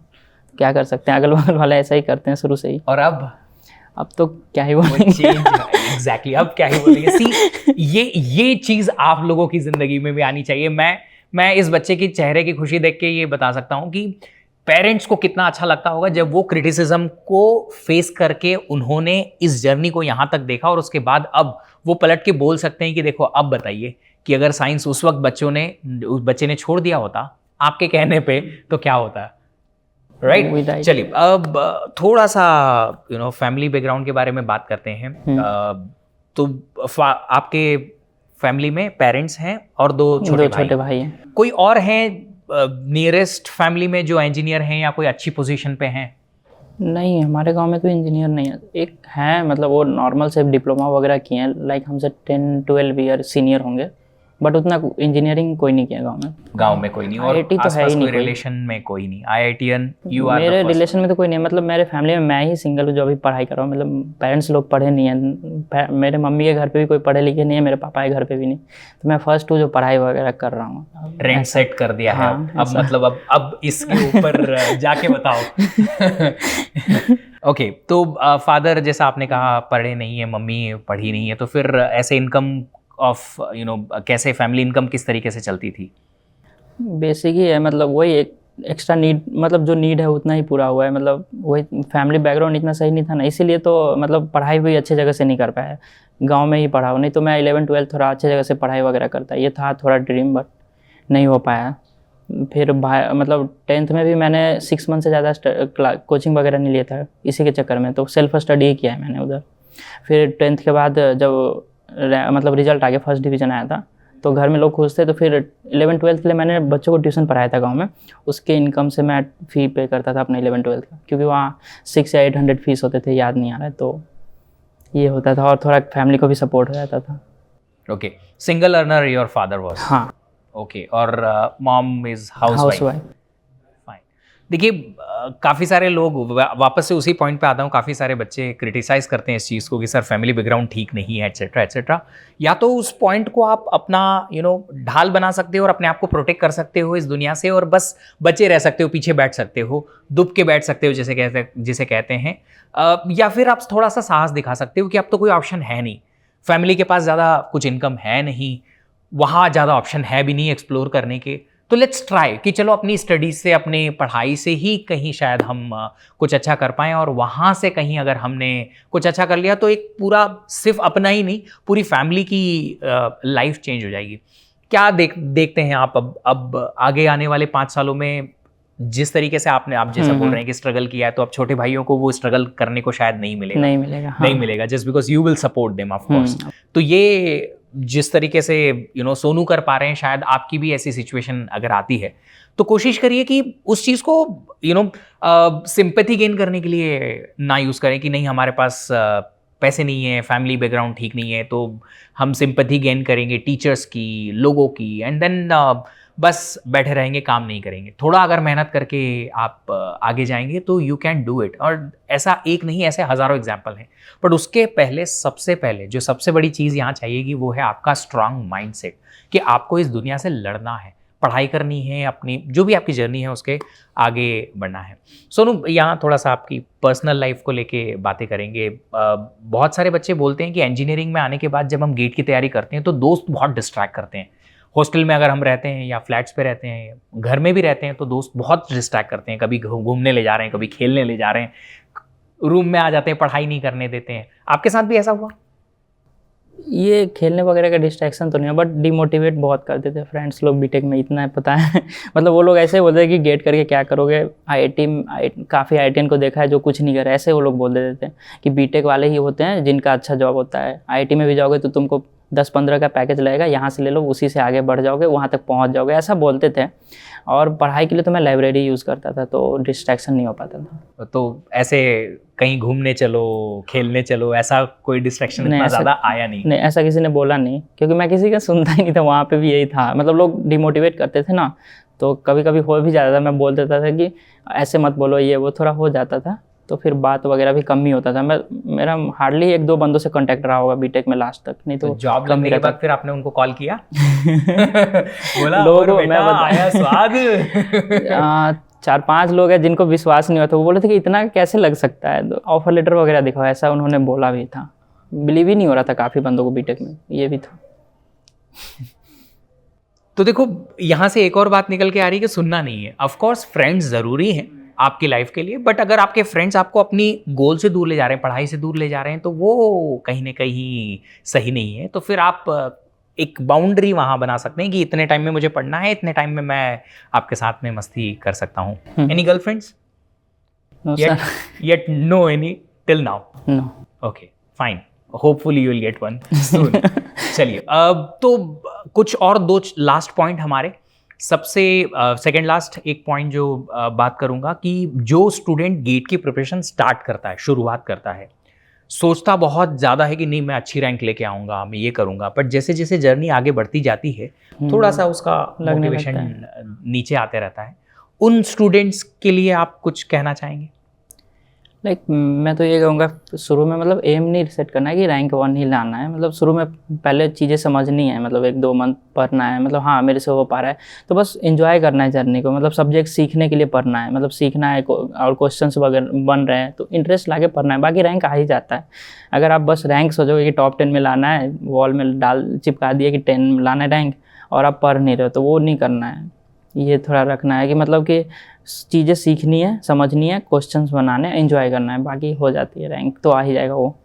क्या कर सकते हैं, अगल बगल वाले ऐसा ही करते हैं शुरू से ही। और अब तो क्या ही बोलेंगे। एग्जैक्टली, अब क्या ही बोलेंगे। सी, ये चीज़ आप लोगों की ज़िंदगी में भी आनी चाहिए। मैं इस बच्चे की चेहरे की खुशी देख के ये बता सकता हूँ कि पेरेंट्स को कितना अच्छा लगता होगा जब वो क्रिटिसिज्म को फेस करके उन्होंने इस जर्नी को यहाँ तक देखा, और उसके बाद अब वो पलट के बोल सकते हैं कि देखो, अब बताइए कि अगर साइंस उस वक्त उस बच्चे ने छोड़ दिया होता आपके कहने पे, तो क्या होता है, राइट? चलिए, अब थोड़ा सा फैमिली बैकग्राउंड के बारे में बात करते हैं। तो आपके फैमिली में पेरेंट्स हैं और दो छोटे भाई हैं। कोई और हैं नियरेस्ट फैमिली में जो इंजीनियर हैं या कोई अच्छी पोजीशन पे हैं? नहीं, हमारे गांव में कोई इंजीनियर नहीं है। एक है, मतलब वो नॉर्मल से डिप्लोमा वगैरह किए हैं, लाइक हमसे 10-12 ईयर सीनियर होंगे, बट उतना इंजीनियरिंग कोई नहीं किया गांव में कोई नहीं। और IIT तो है ही नहीं, रिलेशन में कोई नहीं IITian? यू आर मेरे रिलेशन में तो कोई नहीं है। मतलब मेरे फैमिली में मैं ही सिंगल हूँ जो अभी पढ़ाई कर रहा हूँ। मतलब पेरेंट्स लोग पढ़े नहीं हैं, मेरे मम्मी के घर पे भी कोई पढ़े लिखे नहीं है, मेरे पापा के घर पे भी नहीं। तो मैं फर्स्ट हूँ जो पढ़ाई वगैरह कर रहा हूँ। ट्रेंड सेट कर दिया है। अब मतलब अब इसके ऊपर जाके बताओ। ओके, तो फादर, जैसा आपने कहा, पढ़े नहीं है, मम्मी पढ़ी नहीं है, तो फिर ऐसे इनकम ऑफ कैसे फैमिली इनकम किस तरीके से चलती थी? बेसिक ही है, मतलब वही एक एक्स्ट्रा नीड, मतलब जो नीड है उतना ही पूरा हुआ है। मतलब वही फैमिली बैकग्राउंड इतना सही नहीं था ना, इसीलिए तो मतलब पढ़ाई भी अच्छे जगह से नहीं कर पाया। गांव में ही पढ़ा हूँ, नहीं तो मैं 11-12 थोड़ा अच्छे जगह से पढ़ाई वगैरह करता। ये था थोड़ा ड्रीम, बट नहीं हो पाया। फिर मतलब 10th में भी मैंने 6 मंथ से ज़्यादा कोचिंग वगैरह नहीं लिया था इसी के चक्कर में, तो सेल्फ स्टडी ही किया है मैंने उधर। फिर 10th के बाद जब मतलब रिजल्ट आ गया, फर्स्ट डिवीज़न आया था, तो घर में लोग खुश थे। तो फिर 11-12 के लिए मैंने बच्चों को ट्यूशन पढ़ाया था गांव में। उसके इनकम से मैं फ़ी पे करता था अपना 11-12 का, क्योंकि वहाँ 600 या 800 फीस होते थे, याद नहीं आ रहा है। तो ये होता था, और थोड़ा फैमिली को भी सपोर्ट हो जाता था। Okay, single earner your father was? हाँ। ओके, और mom is housewife? Housewife. Fine. देखिए काफ़ी सारे लोग वापस से उसी पॉइंट पे आता हूँ, काफ़ी सारे बच्चे क्रिटिसाइज़ करते हैं इस चीज़ को कि सर फैमिली बैकग्राउंड ठीक नहीं है एट्सेट्रा एट्सेट्रा। या तो उस पॉइंट को आप अपना ढाल बना सकते हो और अपने आप को प्रोटेक्ट कर सकते हो इस दुनिया से, और बस बचे रह सकते हो, पीछे बैठ सकते हो, दुब के बैठ सकते हो जिसे कहते हैं। या फिर आप थोड़ा सा साहस दिखा सकते हो कि अब तो कोई ऑप्शन है नहीं, फैमिली के पास ज़्यादा कुछ इनकम है नहीं, वहाँ ज़्यादा ऑप्शन है भी नहीं एक्सप्लोर करने के, तो लेट्स ट्राई कि चलो अपनी स्टडीज से, अपने पढ़ाई से ही कहीं शायद हम कुछ अच्छा कर पाएँ, और वहाँ से कहीं अगर हमने कुछ अच्छा कर लिया तो एक पूरा सिर्फ अपना ही नहीं, पूरी फैमिली की लाइफ चेंज हो जाएगी। क्या देखते हैं आप अब आगे आने वाले 5 सालों में, जिस तरीके से आप जैसा बोल रहे हैं कि स्ट्रगल किया है, तो अब छोटे भाइयों को वो स्ट्रगल करने को शायद नहीं मिलेगा, नहीं मिलेगा just because you will support them of course. तो ये जिस तरीके से सोनू कर पा रहे हैं, शायद आपकी भी ऐसी सिचुएशन अगर आती है तो कोशिश करिए कि उस चीज़ को सिंपैथी गेन करने के लिए ना यूज़ करें कि नहीं हमारे पास पैसे नहीं है, फैमिली बैकग्राउंड ठीक नहीं है, तो हम सिंपैथी गेन करेंगे टीचर्स की, लोगों की, एंड देन बस बैठे रहेंगे, काम नहीं करेंगे। थोड़ा अगर मेहनत करके आप आगे जाएंगे तो यू कैन डू इट। और ऐसा एक नहीं, ऐसे हज़ारों एग्जाम्पल हैं। बट उसके पहले, सबसे पहले जो सबसे बड़ी चीज़ यहाँ चाहिएगी वो है आपका स्ट्रांग माइंडसेट, कि आपको इस दुनिया से लड़ना है, पढ़ाई करनी है, अपनी जो भी आपकी जर्नी है उसके आगे बढ़ना है। सोनू, यहाँ थोड़ा सा आपकी पर्सनल लाइफ को लेके बातें करेंगे। बहुत सारे बच्चे बोलते हैं कि इंजीनियरिंग में आने के बाद जब हम गेट की तैयारी करते हैं तो दोस्त बहुत डिस्ट्रैक्ट करते हैं। हॉस्टल में अगर हम रहते हैं या फ्लैट्स पे रहते हैं, घर में भी रहते हैं, तो दोस्त बहुत डिस्ट्रैक्ट करते हैं, कभी घूमने ले जा रहे हैं, कभी खेलने ले जा रहे हैं, रूम में आ जाते हैं, पढ़ाई नहीं करने देते हैं। आपके साथ भी ऐसा हुआ? ये खेलने वगैरह का डिस्ट्रैक्शन तो नहीं है, बट डिमोटिवेट बहुत करते थे फ्रेंड्स लोग बीटेक में, इतना है पता है। मतलब वो लोग ऐसे बोलते हैं कि गेट करके क्या करोगे, काफ़ी आईआईटीएन को देखा है जो कुछ नहीं करे, ऐसे वो लोग बोल देते थे कि बीटेक वाले ही होते हैं जिनका अच्छा जॉब होता है, आईआईटी में भी जाओगे तो तुमको 10-15 का पैकेज लगेगा, यहाँ से ले लो, उसी से आगे बढ़ जाओगे, वहाँ तक पहुँच जाओगे, ऐसा बोलते थे। और पढ़ाई के लिए तो मैं लाइब्रेरी यूज़ करता था, तो डिस्ट्रैक्शन नहीं हो पाता था। तो ऐसे कहीं घूमने चलो, खेलने चलो, ऐसा कोई डिस्ट्रैक्शन इतना ज़्यादा आया नहीं? नहीं, ऐसा किसी ने बोला नहीं, क्योंकि मैं किसी का सुनता ही नहीं था, वहाँ पे भी यही था। मतलब लोग डिमोटिवेट करते थे ना, तो कभी कभी हो भी जाता था, मैं बोल देता था कि ऐसे मत बोलो, ये वो थोड़ा हो जाता था, तो फिर बात वगैरह भी कम ही होता था। मेरा हार्डली 1-2 बंदों से कांटेक्ट रहा होगा बीटेक में लास्ट तक, नहीं तो जॉब लगने के बाद फिर आपने उनको कॉल किया? बोला और बेटा आया स्वाद। 4-5 लोग हैं जिनको विश्वास नहीं हुआ था, वो बोले थे कि इतना कैसे लग सकता है, ऑफर लेटर वगैरह दिखाओ, ऐसा उन्होंने बोला भी था। बिलीव ही नहीं हो रहा था काफ़ी बंदों को बीटेक में, ये भी था। तो देखो यहाँ से एक और बात निकल के आ रही है कि सुनना नहीं है। ऑफ कोर्स फ्रेंड्स ज़रूरी हैं आपकी लाइफ के लिए, बट अगर आपके फ्रेंड्स आपको अपनी गोल से दूर ले जा रहे हैं, पढ़ाई से दूर ले जा रहे हैं, तो वो कहीं ना कहीं सही नहीं है। तो फिर आप एक बाउंड्री वहाँ बना सकते हैं कि इतने टाइम में मुझे पढ़ना है, इतने टाइम में मैं आपके साथ में मस्ती कर सकता हूँ। Any girlfriends? Yet no any till now? No. Okay, fine. Hopefully you will get one soon. चलिए, तो कुछ और 2 लास्ट पॉइंट हमारे। सबसे सेकेंड लास्ट एक पॉइंट जो बात करूँगा कि जो स्टूडेंट गेट की प्रिपरेशन स्टार्ट करता है, शुरुआत करता है, सोचता बहुत ज़्यादा है कि नहीं मैं अच्छी रैंक लेके आऊँगा, मैं ये करूँगा, बट जैसे जैसे जर्नी आगे बढ़ती जाती है थोड़ा सा उसका मोटिवेशन नीचे आते रहता है। उन स्टूडेंट्स के लिए आप कुछ कहना चाहेंगे? मैं तो ये कहूँगा, शुरू में मतलब एम नहीं सेट करना है कि रैंक 1 ही लाना है। मतलब शुरू में पहले चीज़ें समझनी है, मतलब 1-2 मंथ पढ़ना है, मतलब हाँ मेरे से हो पा रहा है, तो बस एंजॉय करना है जर्नी को। मतलब सब्जेक्ट सीखने के लिए पढ़ना है, मतलब सीखना है और क्वेश्चंस वगैरह बन रहे हैं तो इंटरेस्ट लाके पढ़ना है, बाकी रैंक आ ही जाता है। अगर आप बस रैंक सोचोगे कि टॉप 10 में लाना है, वॉल में चिपका दिया कि 10 में लाना है रैंक, और आप पढ़ नहीं रहे, तो वो नहीं करना है। ये थोड़ा रखना है कि मतलब कि चीज़ें सीखनी है, समझनी है, क्वेश्चंस बनाने, एंजॉय करना है, बाकी हो जाती है, रैंक तो आ ही जाएगा वो।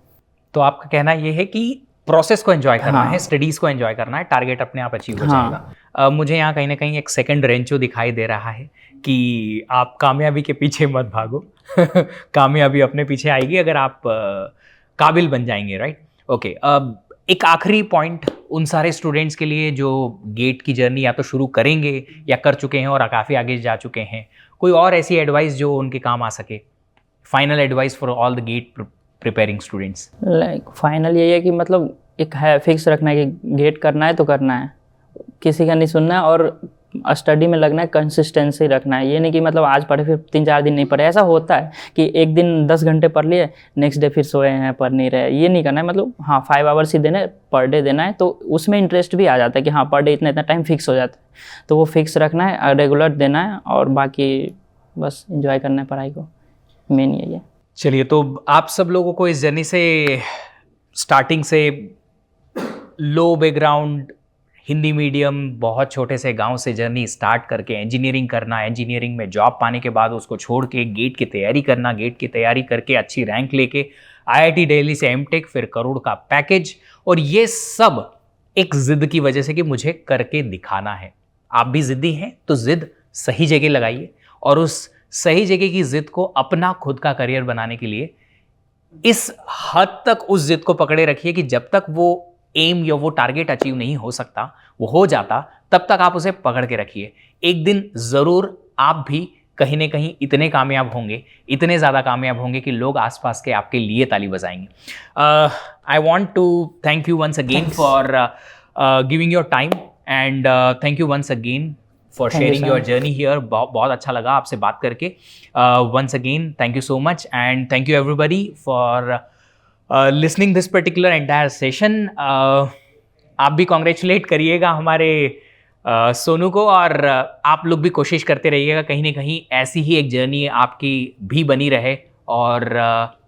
तो आपका कहना ये है कि प्रोसेस को एंजॉय करना है, स्टडीज़ को एंजॉय करना है, टारगेट अपने आप अचीव हो जाएगा। मुझे यहाँ कहीं ना कहीं एक सेकंड रेंचो दिखाई दे रहा है कि आप कामयाबी के पीछे मत भागो। कामयाबी अपने पीछे आएगी अगर आप काबिल बन जाएंगे, राइट? ओके, एक आखिरी पॉइंट उन सारे स्टूडेंट्स के लिए जो गेट की जर्नी या तो शुरू करेंगे या कर चुके हैं और काफ़ी आगे जा चुके हैं, कोई और ऐसी एडवाइस जो उनके काम आ सके? Final advice for all the GATE preparing students. Final यही है कि मतलब एक है फिक्स रखना है कि गेट करना है तो करना है, किसी का नहीं सुनना है, और स्टडी में लगना है, कंसिस्टेंसी रखना है। ये नहीं कि मतलब आज पढ़े फिर 3-4 दिन नहीं पढ़े। ऐसा होता है कि एक दिन 10 घंटे पढ़ लिए, नेक्स्ट डे फिर सोए हैं, पढ़ नहीं रहे। ये नहीं करना है। मतलब हाँ 5 आवर्स ही देना है, पर डे देना है, तो उसमें इंटरेस्ट भी आ जाता है कि हाँ पर डे इतना इतना टाइम फिक्स हो जाता है। तो वो फिक्स रखना है, रेगुलर देना है, और बाकी बस इंजॉय करना है पढ़ाई को, मेन यही है। चलिए, तो आप सब लोगों को इस जर्नी से स्टार्टिंग से लो बैकग्राउंड, हिंदी मीडियम, बहुत छोटे से गांव से जर्नी स्टार्ट करके इंजीनियरिंग करना, इंजीनियरिंग में जॉब पाने के बाद उसको छोड़ के गेट की तैयारी करना, गेट की तैयारी करके अच्छी रैंक लेके आईआईटी दिल्ली से एमटेक, फिर करोड़ का पैकेज, और ये सब एक जिद की वजह से कि मुझे करके दिखाना है। आप भी जिद्दी हैं तो जिद सही जगह लगाइए, और उस सही जगह की जिद को अपना खुद का करियर बनाने के लिए इस हद तक उस जिद को पकड़े रखिए कि जब तक वो एम या वो टारगेट अचीव नहीं हो सकता, वो हो जाता, तब तक आप उसे पकड़ के रखिए। एक दिन ज़रूर आप भी कहीं ना कहीं इतने कामयाब होंगे, इतने ज़्यादा कामयाब होंगे कि लोग आसपास के आपके लिए ताली बजाएंगे। I want to thank you once again for giving your time, and thank you once again for sharing your journey here. बहुत अच्छा लगा आपसे बात करके। Once again thank you so much, and thank you everybody for listening this particular entire session. आप भी congratulate करिएगा हमारे सोनू को, और आप लोग भी कोशिश करते रहिएगा कहीं ना कहीं ऐसी ही एक जर्नी आपकी भी बनी रहे, और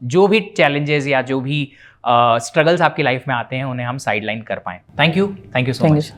जो भी चैलेंजेस या जो भी स्ट्रगल्स आपकी लाइफ में आते हैं उन्हें हम साइडलाइन कर पाएँ। Thank you so much.